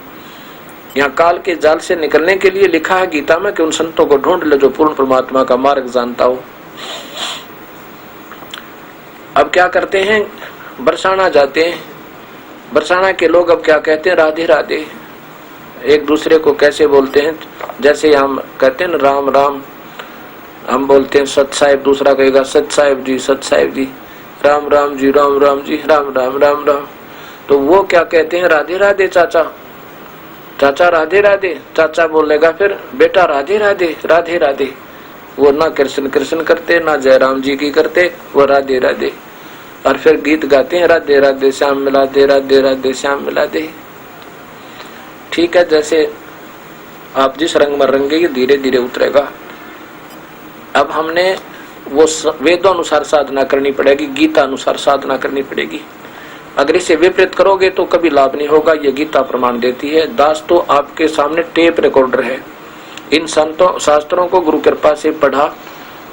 यहाँ काल के जाल से निकलने के लिए लिखा है गीता में कि उन संतों को ढूंढ ले जो पूर्ण परमात्मा का मार्ग जानता हो। अब क्या करते हैं, बरसाना जाते हैं, बरसाना के लोग अब क्या कहते हैं, राधे राधे, एक दूसरे को कैसे बोलते हैं, जैसे हम कहते हैं ना राम राम, हम बोलते हैं सत साहिब, दूसरा कहेगा सत साहिब जी, सत साहिब जी, राम राम जी, राम राम जी, राम राम राम राम। तो वो क्या कहते हैं, राधे राधे चाचा, चाचा राधे राधे, चाचा बोलेगा फिर बेटा राधे राधे, राधे राधे। वो ना कृष्ण कृष्ण करते, ना जयराम जी की करते, वो राधे राधे। और फिर गीत गाते हैं, राधे राधे श्याम मिला दे, राधे राधे श्याम मिला दे। ठीक है, जैसे आप जिस रंग में रंगेंगे धीरे धीरे उतरेगा। अब हमने वो वेदों अनुसार साधना करनी पड़ेगी, गीता अनुसार साधना करनी पड़ेगी। अगर इसे विपरीत करोगे तो कभी लाभ नहीं होगा, ये गीता प्रमाण देती है। दास तो आपके सामने टेप रिकॉर्डर है, इन संतों शास्त्रों को गुरु कृपा से पढ़ा,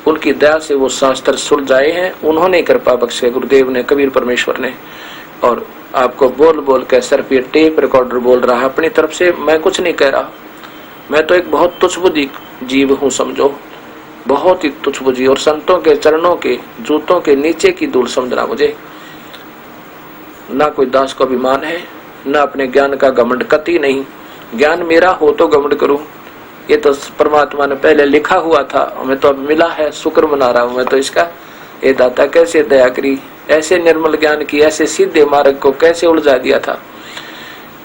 उनकी दया से वो शास्त्र सुलझाए हैं, उन्होंने कृपा बख्शे, गुरुदेव ने, कबीर परमेश्वर ने। और आपको बोल बोल के सिर्फ ये टेप रिकॉर्डर बोल रहा है अपनी तरफ से, मैं कुछ नहीं कह रहा, मैं तो एक बहुत तुच्छबुद्धि जीव हूँ, समझो, बहुत ही तुच्छबुद्धि, और संतों के चरणों के जूतों के नीचे की धूल समझना मुझे। ना कोई दास को अभिमान है, ना अपने ज्ञान का घमंड, कति नहीं। ज्ञान मेरा हो तो घमंड करूं, ये तो परमात्मा ने पहले लिखा हुआ था, हमें तो अब मिला है, शुक्र मना रहा हूं मैं तो इसका। ये दाता कैसे दया करी, ऐसे निर्मल ज्ञान की, ऐसे सीधे मार्ग को कैसे उलझा दिया था,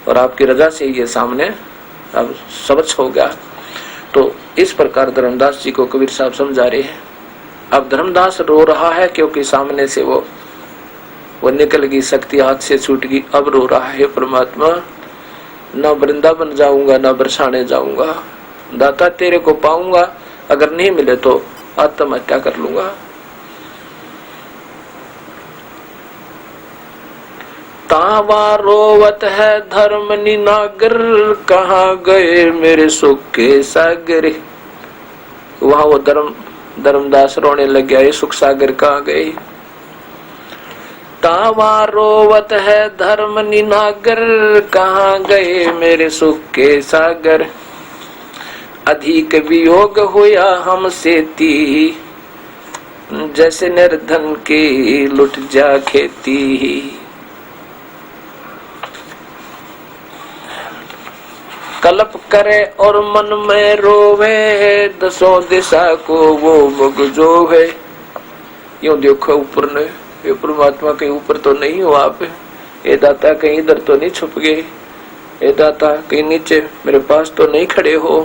और आपकी रजा से ये सामने अब सबच हो गया। तो इस प्रकार धर्मदास जी को कबीर साहब समझा रहे हैं। अब धर्मदास रो रहा है क्योंकि सामने से वो निकल गई, शक्ति हाथ से छूट गई। अब रो रहा है, परमात्मा ना वृंदावन जाऊंगा, ना बरसाने जाऊंगा, दाता तेरे को पाऊंगा, अगर नहीं मिले तो आत्महत्या कर लूंगा। तावा रोवत है धर्म निनागर, कहाँ गए मेरे सुख के सागर। वहां वो धर्मदास रोने लग गया, ये सुख सागर कहाँ गए। तावा रोवत है धर्म निनागर, कहाँ गए मेरे सुख के सागर। अधिक वियोग हुआ हमसे ती, जैसे निर्धन की लुट जा खेती। कल्प करे और मन में रोवे, दसों दिशा को वो मुग जो है। यूं देखो ऊपर ने, ये परमात्मा के ऊपर तो नहीं हो आप, ये दाता कहीं इधर तो नहीं छुप गए, ये दाता कहीं नीचे मेरे पास तो नहीं खड़े हो।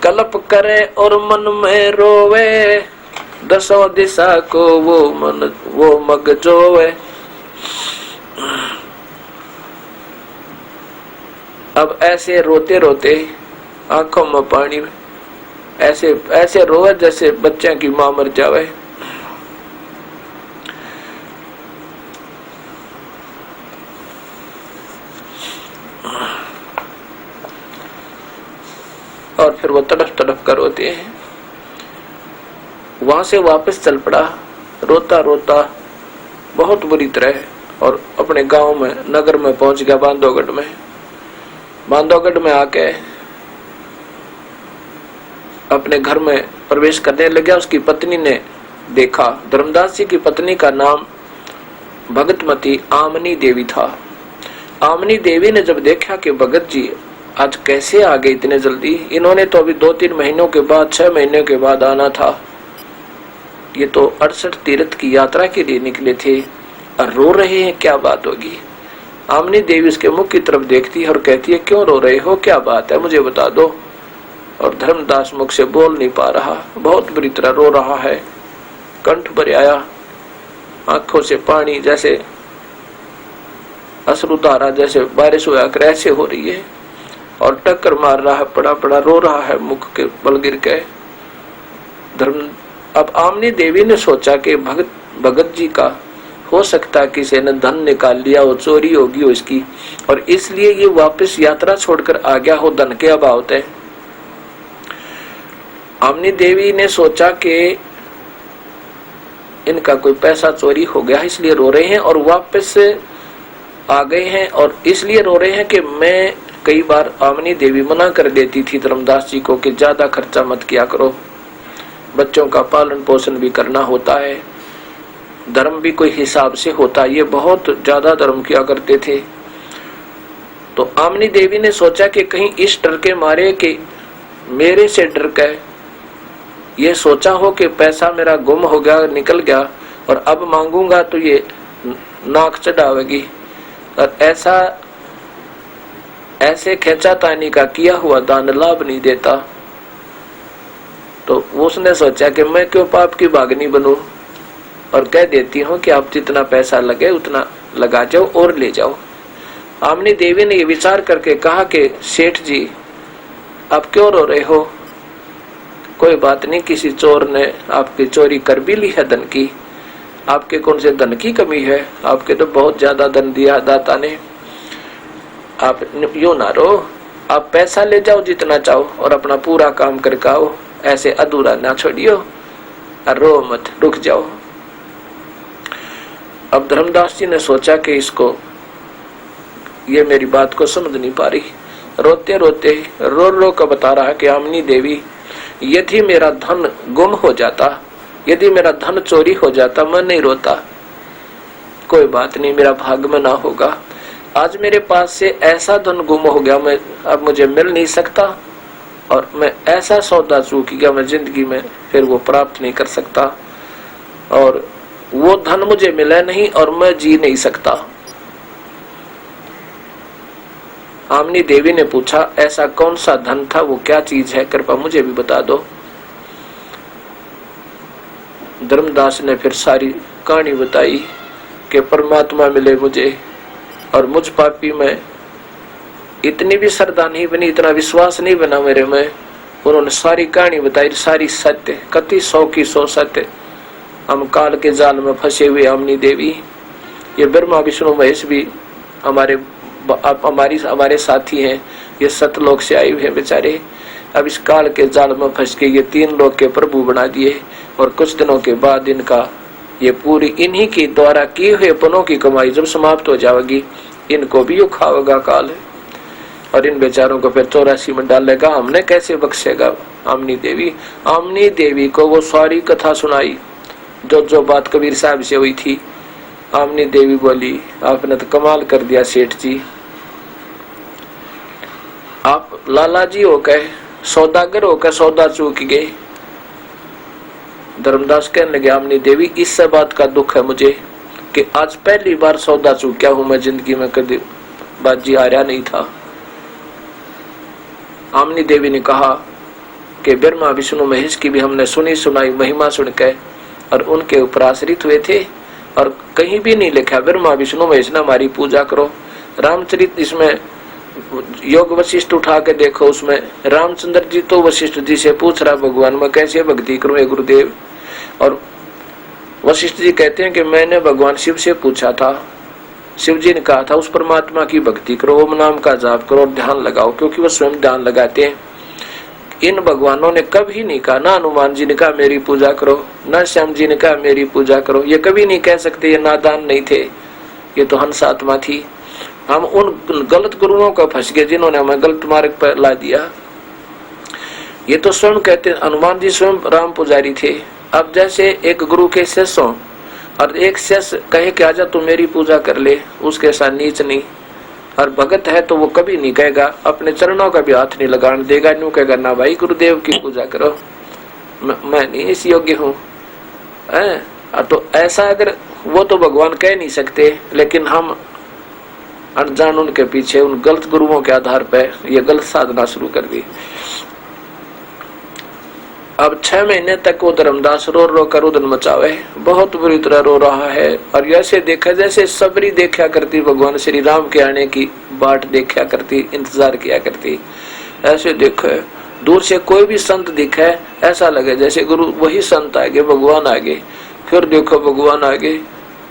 कल्प करे और मन में रोवे, दसों दिशा को वो मग जोवे। अब ऐसे रोते रोते आंखों में पानी, ऐसे ऐसे रोवे जैसे बच्चे की मां मर जावे। और फिर वो तड़प तड़प कर रोते हैं। वहां से वापस चल पड़ा रोता रोता बहुत बुरी तरह, और अपने गांव में, नगर में पहुंच गया, बांधवगढ़ में। बांधवगढ़ में आके अपने घर में प्रवेश करने लगा। उसकी पत्नी ने देखा, धर्मदास जी की पत्नी का नाम भगतमती आमनी देवी था। आमनी देवी ने जब देखा कि भगत जी आज कैसे आ गए इतने जल्दी? इन्होंने तो अभी 2-3 महीनों के बाद, 6 महीने के बाद आना था। ये तो 68 तीर्थ की यात्रा के लिए निकले थे और रो रहे हैं, क्या बात होगी? आमनी देवी उसके मुख की तरफ देखती है और कहती है, क्यों रो रहे हो, क्या बात है, मुझे बता दो। और धर्मदास मुख से बोल नहीं पा रहा, बहुत बुरी तरह रो रहा है, कंठ भर आया, आंखों से पानी जैसे अश्रुधारा जैसे बारिश हुआ कर ऐसे हो रही है, और टक्कर मार रहा है, पड़ा पड़ा रो रहा है, मुख के बल गिर के। अब आमनी देवी ने सोचा कि भगत जी का हो सकता किसी ने धन निकाल लिया हो, चोरी होगी हो इसकी, और इसलिए ये वापस यात्रा छोड़कर आ गया हो धन के अभाव तय। आमनी देवी ने सोचा कि इनका कोई पैसा चोरी हो गया, इसलिए रो रहे हैं और वापस आ गए हैं, और इसलिए रो रहे हैं कि मैं कई बार आमनी देवी मना कर देती थी धर्मदास जी को कि ज्यादा खर्चा मत किया करो, बच्चों का पालन पोषण भी करना होता है, धर्म भी कोई हिसाब से होता है। ये बहुत ज्यादा धर्म किया करते थे। तो आमनी देवी ने सोचा कि कहीं इस डर के मारे कि मेरे से डर के ये सोचा हो कि पैसा मेरा गुम हो गया, निकल गया, और अब मांगूंगा तो ये नाक चढ़ावेगी, और ऐसे खेचातानी का किया हुआ दान लाभ नहीं देता। तो उसने सोचा कि मैं क्यों पाप की भागनी बनूं, और कह देती हूँ कि आप जितना पैसा लगे उतना लगा जाओ और ले जाओ। आमनी देवी ने ये विचार करके कहा कि सेठ जी आप क्यों रो रहे हो, कोई बात नहीं, किसी चोर ने आपकी चोरी कर भी ली है धन की, आपके कौन से धन की कमी है, आपके तो बहुत ज्यादा धन दिया दाता ने, आप यूं ना रो, आप पैसा ले जाओ जितना चाहो और अपना पूरा काम करके आओ, ऐसे अधूरा ना छोड़ियो, और रो मत, रुक जाओ। अब धर्मदास जी ने सोचा कि इसको ये मेरी बात को समझ नहीं पा रही, रोते रोते रो रो कर बता रहा है कि आमनी देवी यदि मेरा धन गुम हो जाता, यदि मेरा धन चोरी हो जाता, मैं नहीं रोता, कोई बात नहीं, मेरा भाग्य में ना होगा, आज मेरे पास से ऐसा धन गुम हो गया, मैं अब मुझे मिल नहीं सकता, और मैं ऐसा सौदा चूक गया, मैं जिंदगी में फिर वो प्राप्त नहीं कर सकता, और वो धन मुझे मिला नहीं और मैं जी नहीं सकता। आमनी देवी ने पूछा, ऐसा कौन सा धन था, वो क्या चीज है, कृपा मुझे भी बता दो। धर्मदास ने फिर सारी कहानी बताई कि परमात्मा मिले मुझे, और मुझ पापी में इतनी भी श्रद्धा नहीं बनी, इतना विश्वास नहीं बना मेरे में। उन्होंने सारी कहानी बताई, सारी सत्य, कति 100 की 100 सत्य। हम काल के जाल में फंसे हुए आमनी देवी, ये ब्रह्मा विष्णु महेश भी हमारे साथी हैं, ये सतलोक से आए हुए हैं बेचारे, अब इस काल के जाल में फंस के ये 3 लोक के प्रभु बना दिए, और कुछ दिनों के बाद इनका ये पूरी इन्हीं के द्वारा किए हुए पुण्यों की कमाई जब समाप्त हो जाएगी, इनको भी खाओगा काल, और इन बेचारों को फिर 84 में डालेगा, हमने कैसे बख्शेगा। आमनी देवी को वो सारी कथा सुनाई जो बात कबीर साहब से हुई थी। आमनी देवी बोली, आपने तो कमाल कर दिया सेठ जी, आप लाला जी होकर सौदागर होकर सौदा चूक गए। धर्मदास कहने लगे, आमनी देवी इस बात का दुख है मुझे कि आज पहली बार सौदा चूक्या हूं मैं, जिंदगी में कभी बाजी आ रहा नहीं था। आमनी देवी ने कहा कि ब्रह्मा विष्णु महेश की भी हमने सुनी सुनाई महिमा सुनकर, और उनके ऊपर आश्रित हुए थे, और कहीं भी नहीं लिखा ब्रह्मा विष्णु महेश ने हमारी पूजा करो। रामचरित इसमें योग वशिष्ठ उठा के देखो, उसमें रामचंद्र जी तो वशिष्ठ जी से पूछ रहा, भगवान मैं कैसे भक्ति करूं हे गुरुदेव, और वशिष्ठ जी कहते हैं कि मैंने भगवान शिव से पूछा था, शिव जी ने कहा था उस परमात्मा की भक्ति करो, ओम नाम का जाप करो, ध्यान लगाओ, क्योंकि वो स्वयं ध्यान लगाते हैं। इन भगवानों ने कभी नहीं कहा, ना हनुमान जी ने कहा मेरी पूजा करो, ना श्याम जी ने कहा मेरी पूजा करो, ये कभी नहीं कह सकते, ये नादान नहीं थे, ये तो हंस आत्मा थी। हम उन गलत गुरुओं का फंस गए जिन्होंने हमें गलत मार्ग पर ला दिया। ये तो स्वयं कहते, हनुमान जी स्वयं राम पुजारी थे। अब जैसे एक गुरु के शिष्य और एक शिष्य कहे कि आजा तू मेरी पूजा कर ले, उसके साथ नीच नहीं, और भगत है तो वो कभी नहीं कहेगा, अपने चरणों का भी हाथ नहीं लगाने देगा, यूं कहेगा ना भाई गुरुदेव की पूजा करो, मैं नहीं इस योग्य हूँ। तो ऐसा अगर वो तो भगवान कह नहीं सकते, लेकिन हम अनजान उनके पीछे उन गलत गुरुओं के आधार पर ये गलत साधना शुरू कर दी। अब 6 महीने तक वो धर्मदास रो रो कर रुदन मचावे, बहुत बुरी तरह रो रहा है। और ऐसे देखा जैसे सबरी देखा करती भगवान श्री राम के आने की बाट देखा करती, इंतजार किया करती। ऐसे देखो दूर से कोई भी संत दिखे ऐसा लगे जैसे गुरु वही संत आगे, भगवान आगे, फिर देखो भगवान आगे,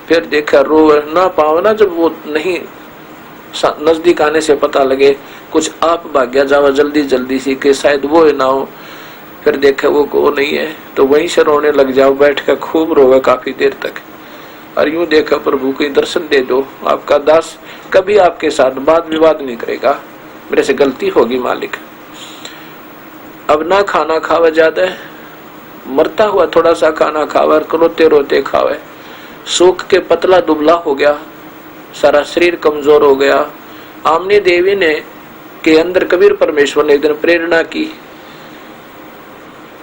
फिर देखा रो ना पाओ ना, जब वो नहीं नजदीक आने से पता लगे कुछ आप भाग्या जावा जल्दी जल्दी सी कि शायद वो ना हो, फिर देखे वो नहीं है तो वहीं से रोने लग जाओ, बैठ कर खूब रोवे काफी देर तक। और यूं देखा प्रभु के दर्शन दे दो, आपका दास कभी आपके साथ वाद विवाद नहीं करेगा, मेरे से गलती होगी मालिक। अब ना खाना खावे ज्यादा, मरता हुआ थोड़ा सा खाना खावे, रोते रोते खावे, सूख के पतला दुबला हो गया, सारा शरीर कमजोर हो गया। आमनी देवी ने के अंदर कबीर परमेश्वर ने एक दिन प्रेरणा की,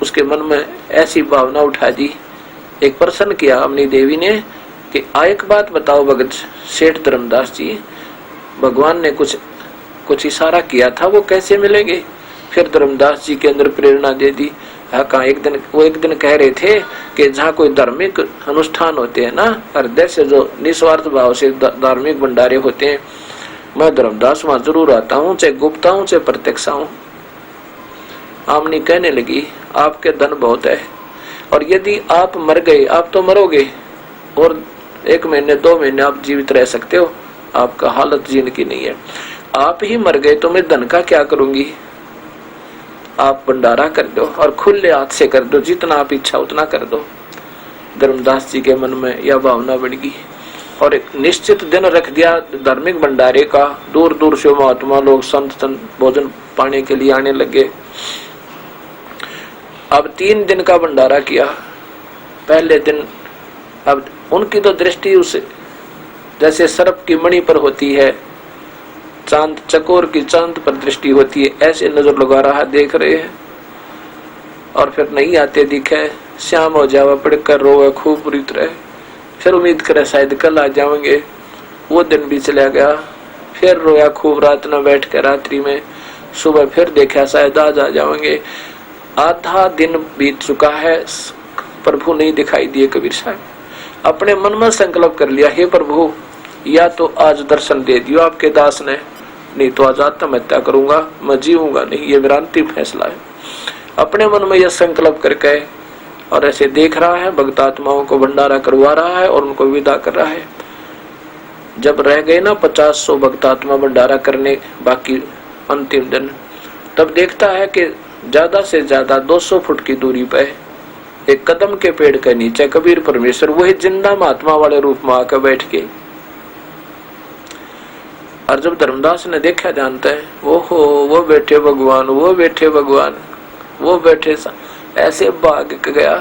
उसके मन में ऐसी भावना उठा दी, एक प्रश्न किया आमनी देवी ने कि एक बात बताओ भगत सेठ धर्मदास जी, भगवान ने कुछ इशारा किया था, वो कैसे मिलेंगे? फिर धर्मदास जी के अंदर प्रेरणा दे दी। कहा एक दिन कह रहे थे कि जहाँ कोई धार्मिक अनुष्ठान होते हैं ना, हृदय से जो निस्वार्थ भाव से धार्मिक भंडारे होते हैं, मैं धर्मदास वहां जरूर आता हूँ, चाहे गुप्ता हूँ चाहे प्रत्यक्ष हूँ। आमनी कहने लगी आपके धन बहुत है, और यदि आप मर गए, आप तो मरोगे और 1 महीने 2 महीने आप जीवित रह सकते हो, आपका हालत जीने की नहीं है। आप ही मर गए तो मैं धन का क्या करूंगी? आप भंडारा कर दो और खुले हाथ से कर दो, जितना आप इच्छा उतना कर दो। धर्मदास जी के मन में यह भावना बढ़ गई और एक निश्चित दिन रख दिया धार्मिक भंडारे का। दूर दूर से महात्मा लोग संत भोजन पाने के लिए आने लगे। अब 3 दिन का भंडारा किया। पहले दिन अब उनकी तो दृष्टि उस जैसे सर्प की मणि पर होती है, चांद चकोर की चांद पर दृष्टि होती है, ऐसे नजर लगा रहा, देख रहे हैं। और फिर नहीं आते दिखे, शाम हो जावा, पड़कर रोवे खूब बुरी तरह। फिर उम्मीद करे शायद कल आ जाएंगे, वो दिन भी चला गया। फिर रोया खूब रात न बैठ कर रात्रि में, सुबह फिर देखा शायद आज आ जाएंगे। आधा दिन बीत चुका है, प्रभु नहीं दिखाई दिए। कबीर साहब अपने मन में संकल्प कर लिया, हे प्रभु या तो आज दर्शन दे दियो आपके दास ने, नहीं तो आज आत्महत्या करूंगा, मैं जीऊंगा नहीं, ये मेरा अंतिम फैसला है। अपने मन में यह संकल्प करके और ऐसे देख रहा है, भक्त आत्माओं को भंडारा करवा रहा है और उनको विदा कर रहा है। जब रह गए ना 50-100 भक्त आत्मा भंडारा करने बाकी अंतिम दिन, तब देखता है कि ज्यादा से ज्यादा 200 फुट की दूरी पर एक कदम के पेड़ के नीचे कबीर परमेश्वर वही जिंदा महात्मा वाले रूप में आकर बैठ के। और जब धर्मदास ने देखा, जानते हैं ओहो वो बैठे भगवान, वो बैठे भगवान, वो बैठे, ऐसे भाग गया।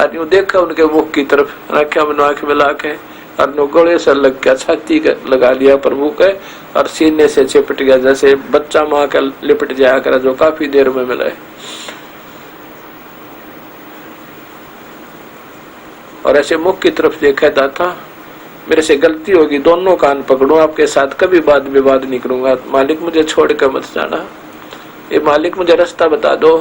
और यूं देखा उनके मुख की तरफ, रखा में आंख मिला के और गोले से लग गया, छाती लगा लिया प्रभु के और सीने से चिपट गया, जैसे बच्चा माँ का लिपट जाया करे जो काफी देर में मिला है। और ऐसे मुख की तरफ देखा, दाता मेरे से गलती होगी, दोनों कान पकड़ूं, आपके साथ कभी वाद विवाद नहीं करूंगा, मालिक मुझे छोड़ कर मत जाना, ये मालिक मुझे रास्ता बता दो।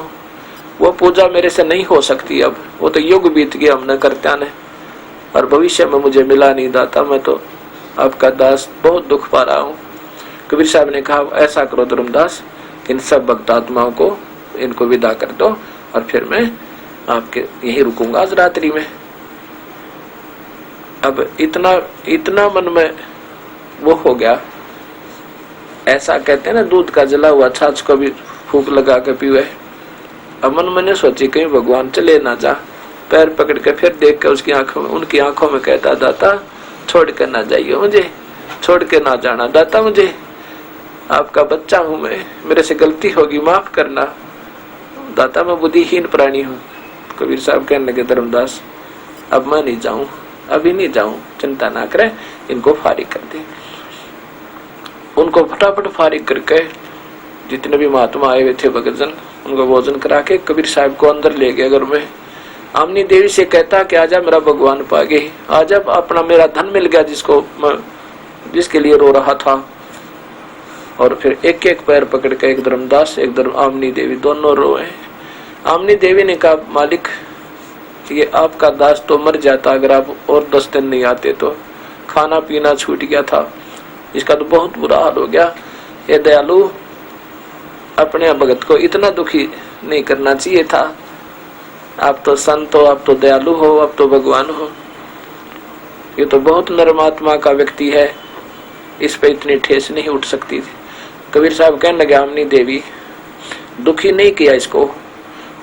वो पूजा मेरे से नहीं हो सकती अब, वो तो युग बीत गया हमने करत्या ने, और भविष्य में मुझे मिला नहीं दाता, मैं तो आपका दास बहुत दुख पा रहा हूँ। कबीर साहब ने कहा ऐसा करो धर्मदास, इन सब भक्त आत्माओं को इनको विदा कर दो और फिर मैं आपके यहीं रुकूंगा आज रात्रि में। अब इतना मन में वो हो गया, ऐसा कहते हैं ना दूध का जला हुआ छाछ को भी फूंक लगा के पीवे। अब मन मैंने सोची कहीं भगवान चले ना जा, पैर पकड़ के फिर देख के उसकी आंखों में, उनकी आंखों में कहता, दाता छोड़ कर ना जाइए मुझे, छोड़ के ना जाना दाता, मुझे आपका बच्चा हूं मैं, मेरे से गलती होगी माफ करना दाता, मैं बुद्धिहीन प्राणी हूँ। कबीर साहब कहने लगे धर्मदास अब मैं नहीं जाऊं, अभी नहीं जाऊं, चिंता ना करे, इनको फारिग कर दे। उनको फटाफट फारिग करके जितने भी महात्मा आए हुए थे भगतजन, उनको भोजन करा के कबीर साहब को अंदर ले गया घर में। आमनी देवी से कहता कि आजा मेरा भगवान पागे, आजा अपना मेरा धन मिल गया जिसके लिए रो रहा था। और फिर एक एक पैर पकड़ के एक धर्मदास एक आमनी देवी दोनों रोए। आमनी देवी ने कहा मालिक ये आपका दास तो मर जाता अगर आप और 10 दिन नहीं आते, तो खाना पीना छूट गया था, इसका तो बहुत बुरा हाल हो गया। ये दयालु अपने भगत को इतना दुखी नहीं करना चाहिए था, आप तो संत हो, आप तो दयालु हो, आप तो भगवान हो, ये तो बहुत नरमात्मा का व्यक्ति है, इस पे इतनी ठेस नहीं उठ सकती थी। कबीर साहब कहने लगे आमनी देवी दुखी नहीं किया इसको,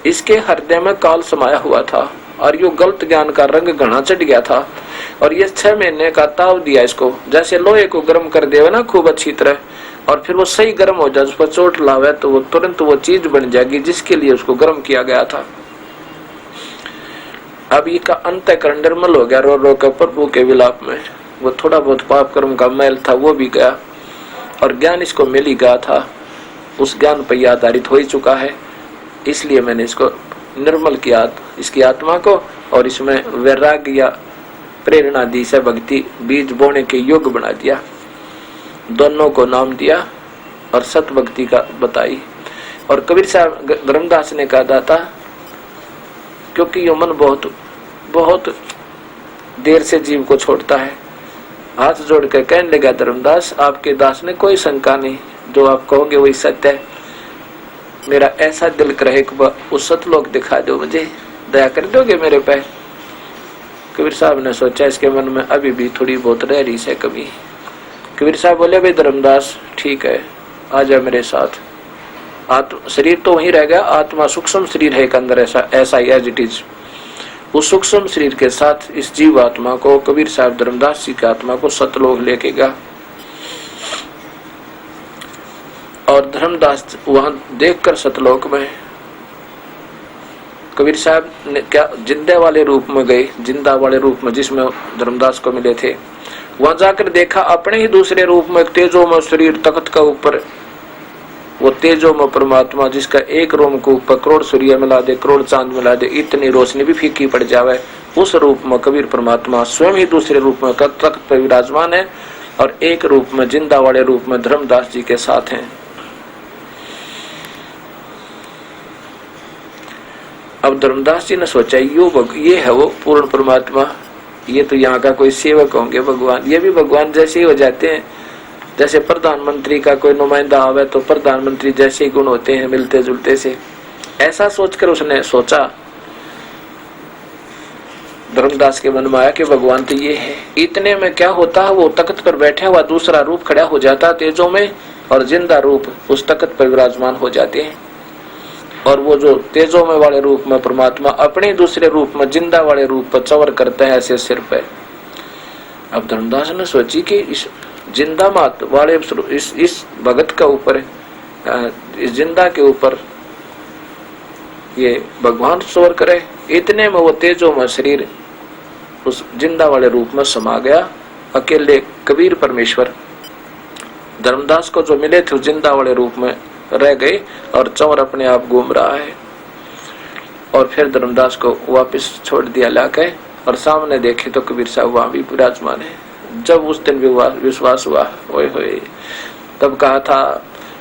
इसके हृदय में काल समाया हुआ था और यो गलत ज्ञान का रंग घना चढ़ गया था, और ये 6 महीने का ताव दिया इसको, जैसे लोहे को गर्म कर देवे ना खूब अच्छी तरह, और फिर वो सही गर्म हो जाए, उस पर चोट लावे तो वो तुरंत वो चीज बन जाएगी जिसके लिए उसको गर्म किया गया था। अब ये का अंतःकरण निर्मल हो गया रो रो कर प्रभु के विलाप में, वो थोड़ा बहुत पाप कर्म का मैल था वो भी गया, और ज्ञान इसको मिल ही गया था, उस ज्ञान पर आधारित हो ही चुका है। इसलिए मैंने इसको निर्मल किया, इसकी आत्मा को, और इसमें वैराग्य या प्रेरणा दी से भक्ति बीज बोने के योग्य बना दिया, दोनों को नाम दिया और सत भक्ति का बताई। और कबीर साहब धर्मदास ने कहा था क्योंकि यो मन बहुत देर से जीव को छोड़ता है, हाथ जोड़ कर कहने लगा धर्मदास आपके दास ने कोई शंका नहीं, जो आप कहोगे वही सत्य है, मेरा ऐसा दिल करे कि उस सतलोक दिखा दो, मुझे दया कर दोगे मेरे पे। कबीर साहब ने सोचा इसके मन में अभी भी थोड़ी बहुत रह रही है कभी। कबीर साहब बोले भाई धर्मदास ठीक है आ जा मेरे साथ। शरीर तो वहीं रह गया, आत्मा सूक्ष्म शरीर है एक अंदर, ऐसा ही एज इट इज। उस सूक्ष्म शरीर के साथ इस जीव आत्मा को कबीर साहब धर्मदास जी की आत्मा को सतलोक लेके गया, और धर्मदास वहां देखकर सतलोक में कबीर साहब ने क्या जिंदा वाले रूप में गए, जिंदा वाले रूप में जिसमें धर्मदास को मिले थे, वहां जाकर देखा अपने ही दूसरे रूप में तेजो में शरीर तख्त का ऊपर, वो तेजो में परमात्मा जिसका एक रोम को ऊपर करोड़ सूर्य मिला दे, करोड़ चांद मिला दे, इतनी रोशनी भी फीकी पड़ जावे, उस रूप में कबीर परमात्मा स्वयं ही दूसरे रूप में तख्त पर विराजमान है, और एक रूप में जिंदा वाले रूप में धर्मदास जी के साथ हैं। अब धर्मदास जी ने सोचा ये है वो पूर्ण परमात्मा, ये तो यहाँ का कोई सेवक होंगे भगवान, ये भी भगवान जैसे ही हो जाते हैं, जैसे प्रधानमंत्री का कोई नुमाइंदा आवे तो प्रधानमंत्री जैसे ही गुण होते हैं मिलते जुलते से, ऐसा सोचकर उसने सोचा धर्मदास के मन में आया कि भगवान तो ये है। इतने में क्या होता है वो तख्त पर बैठा हुआ दूसरा रूप खड़ा हो जाता तेजो में, और जिंदा रूप उस तख्त पर विराजमान हो जाते हैं, और वो जो तेजो में वाले रूप में परमात्मा अपने दूसरे रूप में जिंदा वाले रूप पर चवर करते हैं ऐसे सिर पे। अब धर्मदास ने सोची कि इस जिंदा मात वाले इस भगत का ऊपर, इस जिंदा के ऊपर ये भगवान चवर करे। इतने में वो तेजो में शरीर उस जिंदा वाले रूप में समा गया, अकेले कबीर परमेश्वर धर्मदास को जो मिले थे जिंदा वाले रूप में रह गए, और चौर अपने आप घूम रहा है। और फिर धर्मदास को वापस छोड़ दिया लाके, और सामने देखे तो कबीर साहब वहां भी विराजमान है। जब उस दिन विश्वास हुआ ओए होए, तब कहा था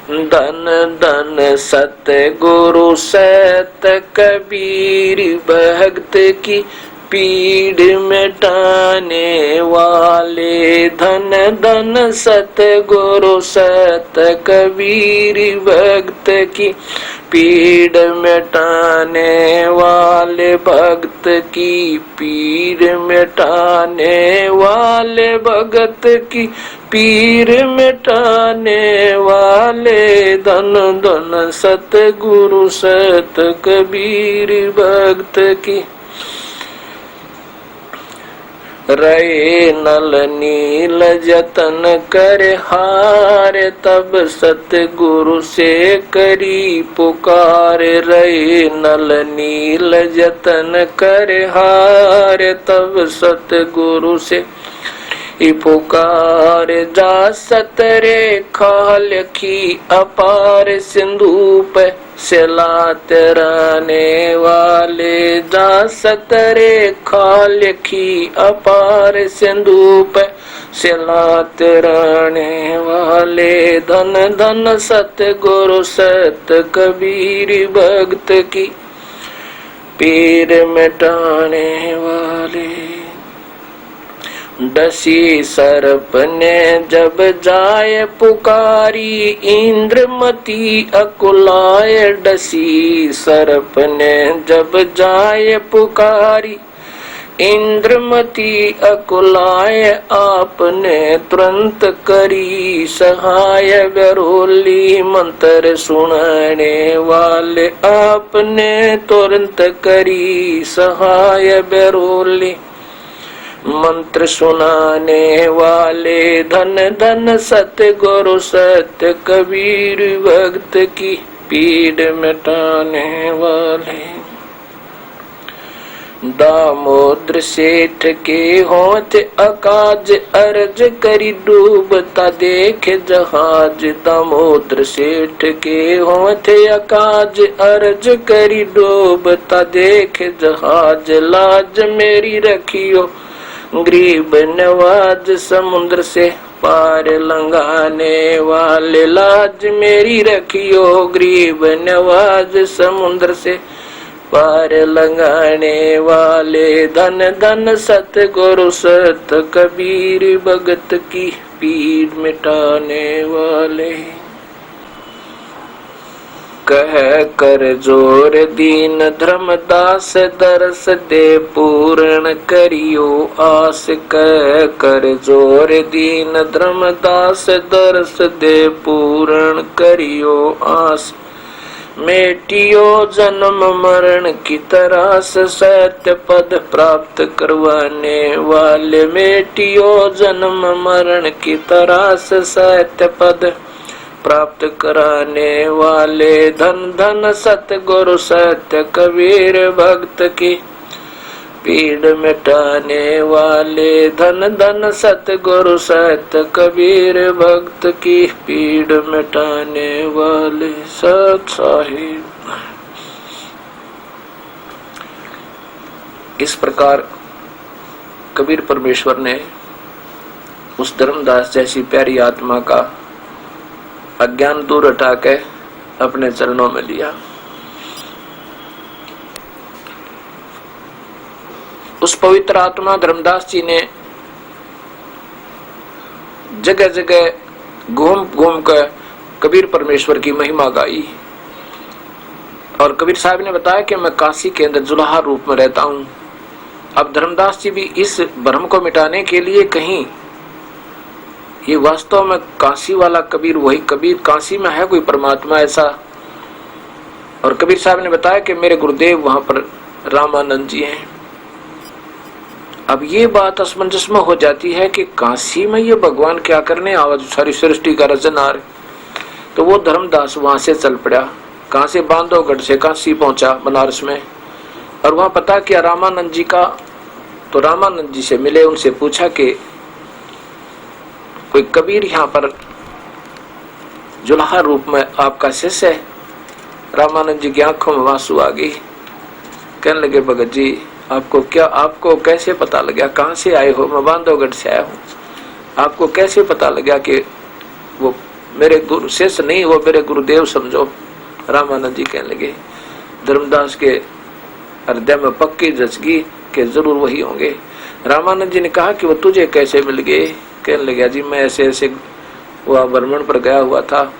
धन धन सत्य गुरु सत कबीर भक्त की पीड़ मिटाने वाले, धन धन सत गुरु सत कबीर भक्त की पीड़ मिटाने वाले, भक्त की पीड़ मिटाने वाले, भगत की पीर मिटाने वाले, धन धन सत गुरु सत कबीर भक्त की। रहे नल नील जतन कर हार, तब सतगुरु से करी पुकार, रहे नल नील जतन कर हार, तब सतगुरु से पुकार जा सतरे खाल की अपार सिंधु पे सिलात रहने वाले जा सतरे खाल की अपार सिंधु पे सिलात रहने वाले धन धन सत गुरु सत कबीर भक्त की पीर मिटाने वाले। डसी सर्प ने जब जाए पुकारी इंद्रमती अकुलाए डसी सर्प ने जब जाए पुकारी इंद्रमती अकुलाए आपने तुरंत करी सहाय बरोली मंत्र सुनाने वाले आपने तुरंत करी सहाय बरोली मंत्र सुनाने वाले धन धन सत्य गुरु सत्य कबीर भक्त की पीड़ मिटाने वाले। दामोदर सेठ के होठ अकाज अर्ज करी डूबता देख जहाज दामोदर सेठ के होठ अकाज अर्ज करी डूबता देख जहाज लाज मेरी रखियो गरीब नवाज समुद्र से पार लंघाने वाले लाज मेरी रखियो गरीब नवाज समुद्र से पार लंघाने वाले धन धन सत गुरु सत कबीर भगत की पीड़ मिटाने वाले। कह कर जोर दीन धर्मदास दरस दे पूर्ण करियो आस कह कर जोर दीन धर्मदास दरस दे पूर्ण करियो आस मेटियो जन्म मरण की तरास सत्य पद प्राप्त करवाने वाले मेटियो जन्म मरण की तरास सत्य पद प्राप्त कराने वाले धन धन सत गुरु सत्य कबीर भक्त की पीड़ मिटाने वाले धन धन सत गुरु सत्य कबीर भक्त की पीड़ मिटाने वाले सत साहिब। इस प्रकार कबीर परमेश्वर ने उस धर्मदास जैसी प्यारी आत्मा का अज्ञान दूर हटा के अपने चरणों में लिया। उस पवित्र आत्मा धर्मदास जी ने जगह जगह घूम घूम कर कबीर परमेश्वर की महिमा गाई और कबीर साहब ने बताया कि मैं काशी के अंदर जुलाहा रूप में रहता हूं। अब धर्मदास जी भी इस भ्रम को मिटाने के लिए कहीं ये वास्तव में काशी वाला कबीर वही कबीर काशी में है कोई परमात्मा ऐसा। और कबीर साहब ने बताया कि मेरे गुरुदेव वहां पर रामानंद जी हैं। अब ये बात असमंजस में हो जाती है कि काशी में ये भगवान क्या करने आवाज सारी सृष्टि का रचनहार। तो वो धर्मदास वहां से चल पड़ा, कहां से बांधवगढ़ से काशी पहुंचा बनारस में और वहां पता किया रामानंद जी का। तो रामानंद जी से मिले, उनसे पूछा कि कोई कबीर यहाँ पर जुलाहा रूप में आपका शिष्य है। रामानंद जी की आंखों में आंसू आ गई, कहने लगे भगत जी आपको कैसे पता लगा, कहाँ से आए हो? मैं बांधवगढ़ से आया हूँ। आपको कैसे पता लगा कि वो मेरे गुरु शिष्य नहीं, वो मेरे गुरुदेव समझो। रामानंद जी कहने लगे, धर्मदास के हृदय में पक्की जचगी कि जरूर वही होंगे। रामानंद जी ने कहा कि वो तुझे कैसे मिल गए? कहने लगा जी मैं ऐसे ऐसे वह भ्रमण पर गया हुआ था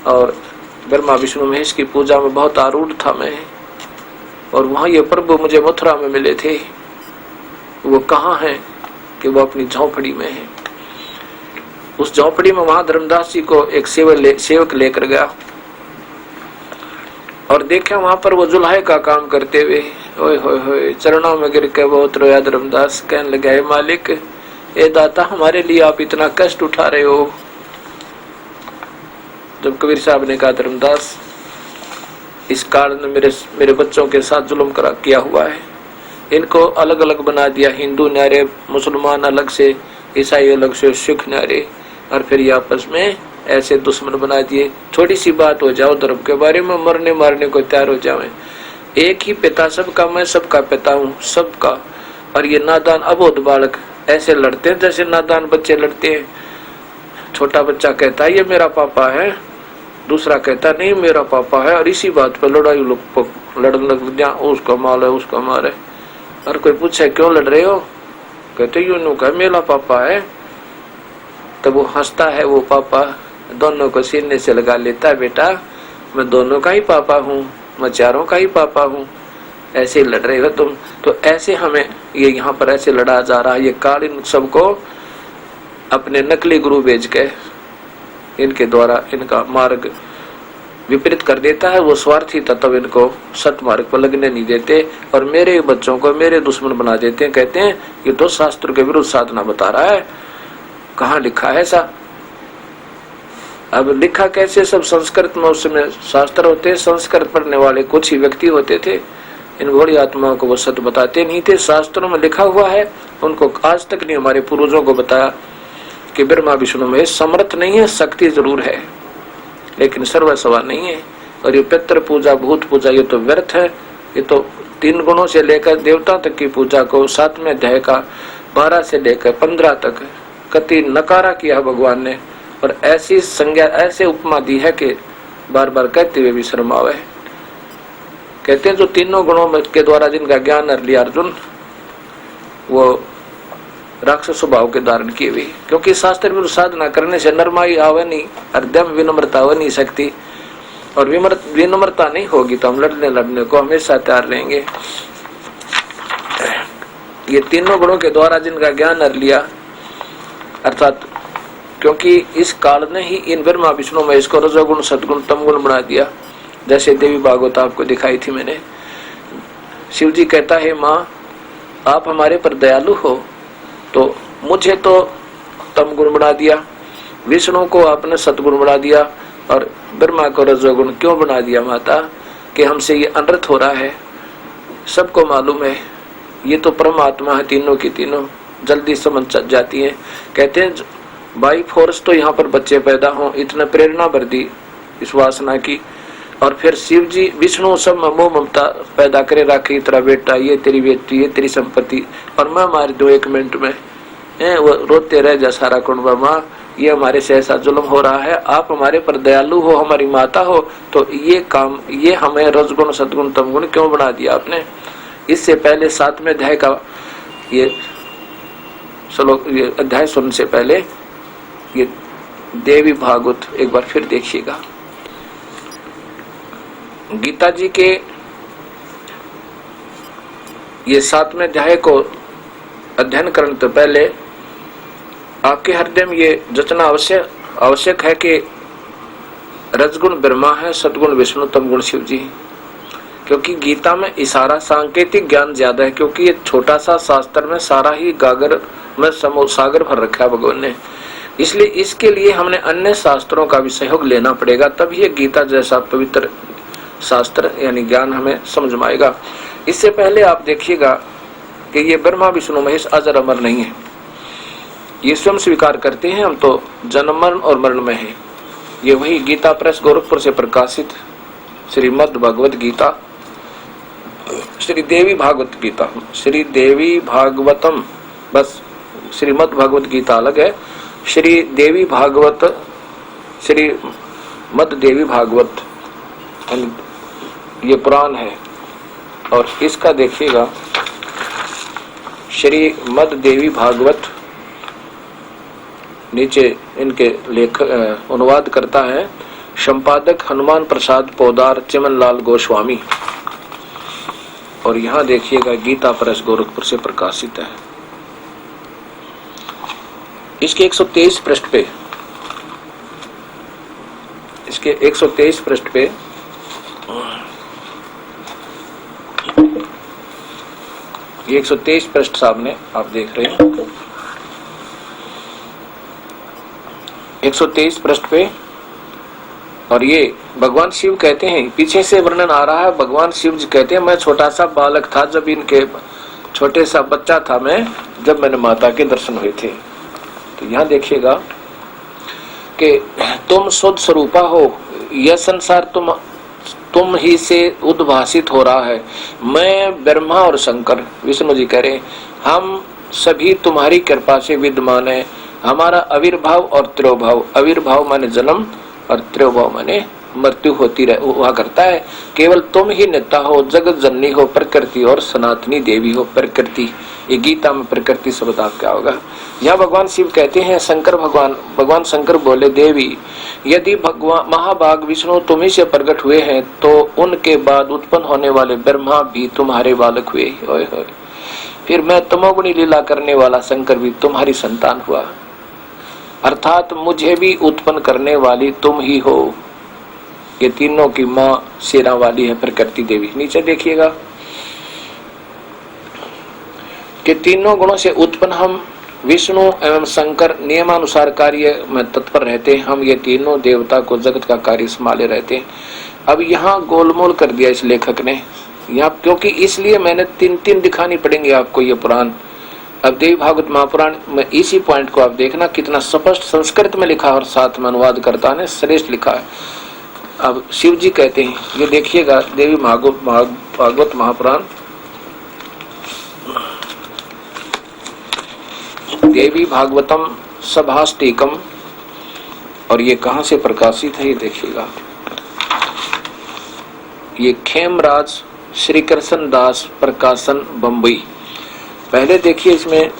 और ब्रह्मा विष्णु महेश की पूजा में बहुत आरूढ़ था मैं, और वहां ये प्रभु मुझे मथुरा में मिले थे। वो कहाँ हैं? कि वो अपनी झोंपड़ी में है। उस झोंपड़ी में वहां धर्मदास जी को एक सेवक लेकर गया और देखा वहां पर वो जुल्हे का काम करते हुए। ओए होए होए, चरणों में गिर के बहुत रोया धर्मदास। कहने लगा, हे मालिक, ए दाता, हमारे लिए आप इतना कष्ट उठा रहे हो। जब कबीर साहब ने कहा, धर्मदास, इस कारण मेरे बच्चों के साथ जुल्म किया हुआ है, इनको अलग अलग बना दिया, हिंदू न्यारे, मुसलमान अलग से, ईसाई अलग से, सिख न्यारे, और फिर ये आपस में ऐसे दुश्मन बना दिए। थोड़ी सी बात हो जाओ धर्म के बारे में, मरने मारने को तैयार हो जाए। एक ही पिता सबका, मैं सबका पिता हूँ, सबका। और ये नादान अबोध बालक ऐसे लड़ते हैं जैसे नादान बच्चे लड़ते हैं। छोटा बच्चा कहता है ये मेरा पापा है, दूसरा कहता नहीं मेरा पापा है, और इसी बात पर लड़ाई लड़ने लग जा, उसका माल है, उसका माल है। और कोई पूछे क्यों लड़ रहे हो, कहते यूं कह मेरा पापा है। तब वो हंसता है, वो पापा दोनों को सीने से लगा लेता है, बेटा मैं दोनों का ही पापा हूँ, मैं चारों का ही पापा हूँ, ऐसे लड़ रहे हो तुम। तो ऐसे हमें ये यहाँ पर ऐसे लड़ा जा रहा है। ये काल इन सबको अपने नकली गुरु भेज के इनके द्वारा इनका मार्ग विपरीत कर देता है। वो स्वार्थी तत्व इनको सत मार्ग पर लगने नहीं देते और मेरे बच्चों को मेरे दुश्मन बना देते हैं। कहते हैं ये तो शास्त्र के विरुद्ध साधना बता रहा है। कहाँ लिखा है ऐसा? अब लिखा कैसे? सब संस्कृत में उस समय शास्त्र होते, संस्कृत पढ़ने वाले कुछ ही व्यक्ति होते थे। इन घोड़ी आत्माओं को वो सत्य बताते नहीं थे। शास्त्रों में लिखा हुआ है, उनको आज तक नहीं हमारे पूर्वजों को बताया कि ब्रह्मा विष्णु में समर्थ नहीं है, शक्ति जरूर है लेकिन सर्वस्वा नहीं है। और ये पितृ पूजा, भूत पूजा, ये तो व्यर्थ है। ये तो 3 गुणों से लेकर देवता तक की पूजा को 7वें अध्याय का 12 से लेकर 15 तक कति नकारा किया भगवान ने। और ऐसी संज्ञा, ऐसे उपमा दी है कि बार बार कहते हुए भी शर्म आवे। कहते हैं जो 3 गुणों के द्वारा जिनका ज्ञान कर लिया अर्जुन, वो राक्षस स्वभाव के धारण किए हुए, क्योंकि शास्त्र में साधना करने से नरमाई आवे नहीं, हृदय में विनम्रता हो नहीं सकती। और विनम्रता नहीं होगी तो हम लड़ने को हमेशा तैयार रहेंगे। ये 3 गुणों के द्वारा जिनका ज्ञान कर लिया, अर्थात क्योंकि इस काल ने ही इन ब्रह्मा विष्णु महेश को रजोगुण सदगुण तमगुण बना दिया। जैसे देवी भागवत आपको दिखाई थी मैंने। शिव जी कहता है माँ आप हमारे पर दयालु हो, तो मुझे तो तमगुण बना दिया, विष्णु को आपने सतगुण बना दिया, और ब्रह्मा को रजोगुण क्यों बना दिया माता? कि हमसे ये अनर्थ हो रहा है। सबको मालूम है ये तो परमात्मा है, तीनों की तीनों जल्दी समझ जाती है। कहते हैं बाई फोर्स तो यहाँ पर बच्चे पैदा हों, इतना प्रेरणा भर दी इस वासना की। और फिर शिव जी विष्णु सब मोह ममता पैदा करे रखे, तेरा बेटा, ये तेरी बेटी, ये तेरी संपत्ति, और मैं मार दो 1 मिनट में। वो रोते रह जा सारा कुंडा, माँ ये हमारे से ऐसा जुल्म हो रहा है, आप हमारे पर दयालु हो, हमारी माता हो, तो ये काम, ये हमें रजगुण सदगुण तमगुण क्यों बना दिया आपने? इससे पहले 7वें अध्याय का ये श्लोक, ये अध्याय सुनने से पहले ये देवी भागवत एक बार फिर देखिएगा। गीता जी के ये 7वें अध्याय को अध्ययन करने तो पहले आपके हृदय में ये जचना आवश्यक है कि रजगुण ब्रह्मा है, सदगुण विष्णु, तमगुण शिव जी। क्योंकि गीता में इशारा सांकेतिक ज्ञान ज्यादा है, क्योंकि ये छोटा सा शास्त्र में सारा ही गागर में सागर भर रखा है भगवान ने। इसलिए इसके लिए हमने अन्य शास्त्रों का भी सहयोग लेना पड़ेगा, तब ये गीता जैसा पवित्र शास्त्र यानी ज्ञान हमें समझ में आएगा। इससे पहले आप देखिएगा कि ये ब्रह्मा विष्णु महेश अजर अमर नहीं है, ये स्वयं स्वीकार करते हैं हम तो जन्म मरण और मरण में है। ये वही गीता प्रेस गोरखपुर से प्रकाशित श्रीमद् भगवत गीता, श्री देवी भागवत गीता, श्री देवी भागवतम, बस श्रीमद् भगवत गीता अलग है, श्री देवी भागवत, श्री मद देवी भागवत ये पुराण है। और इसका देखिएगा श्री मद देवी भागवत, नीचे इनके लेख अनुवाद करता है संपादक हनुमान प्रसाद पोदार चिमनलाल गोस्वामी। और यहाँ देखिएगा गीता प्रेस गोरखपुर से प्रकाशित है। इसके 123 पृष्ठ पे, इसके 123 पृष्ठ पे ये 123 पृष्ठ सामने आप देख रहे हैं। 123 पृष्ठ पे, और ये भगवान शिव कहते हैं, पीछे से वर्णन आ रहा है। भगवान शिव जी कहते हैं मैं छोटा सा बालक था जब इनके छोटे सा बच्चा था मैं जब मैंने माता के दर्शन हुए थे। तो यहाँ देखिएगा कि तुम शुद्ध स्वरूपा हो, यह संसार तुम ही से उद्भासित हो रहा है। मैं ब्रह्मा और शंकर विष्णु जी कह रहे हम सभी तुम्हारी कृपा से विद्यमान है। हमारा आविर्भाव और तिरोभाव, आविर्भाव माने जन्म और तिरोभाव माने मृत्यु होती हुआ करता है। केवल तुम ही नेता हो, जगत जननी हो, प्रकृति और सनातनी देवी हो। प्रकृति, ये गीता में प्रकृति शब्द आप क्या होगा। यहाँ भगवान शिव कहते हैं, भगवान शंकर बोले देवी यदि भगवान महाभाग विष्णु तुम्ही से प्रकट हुए हैं तो उनके बाद उत्पन्न होने वाले ब्रह्मा भी तुम्हारे बालक हुए। होय होय, फिर मैं तमोगुणी लीला करने वाला शंकर भी तुम्हारी संतान हुआ, अर्थात मुझे भी उत्पन्न करने वाली तुम ही हो। ये तीनों की माँ शेरा वाली है प्रकृति देवी। नीचे देखिएगा कि तीनों गुणों से उत्पन्न हम विष्णु एवं शंकर नियमानुसार कार्य में तत्पर रहते हैं। हम ये तीनों देवता को जगत का कार्य संभाले रहते हैं। अब यहाँ गोलमोल कर दिया इस लेखक ने यहाँ, क्योंकि इसलिए मैंने तीन दिखानी पड़ेंगे आपको ये पुराण। अब देवी भागवत महापुराण में इसी पॉइंट को आप देखना कितना स्पष्ट संस्कृत में लिखा और साथ में अनुवादकर्ता ने श्रेष्ठ लिखा है। अब शिव जी कहते हैं, ये देखिएगा देवी भागवत महापुराण, देवी भागवतम सभाष्टिकम, और ये कहां से प्रकाशित है ये देखिएगा। ये खेमराज श्री कृष्ण दास प्रकाशन बम्बई। पहले देखिए इसमें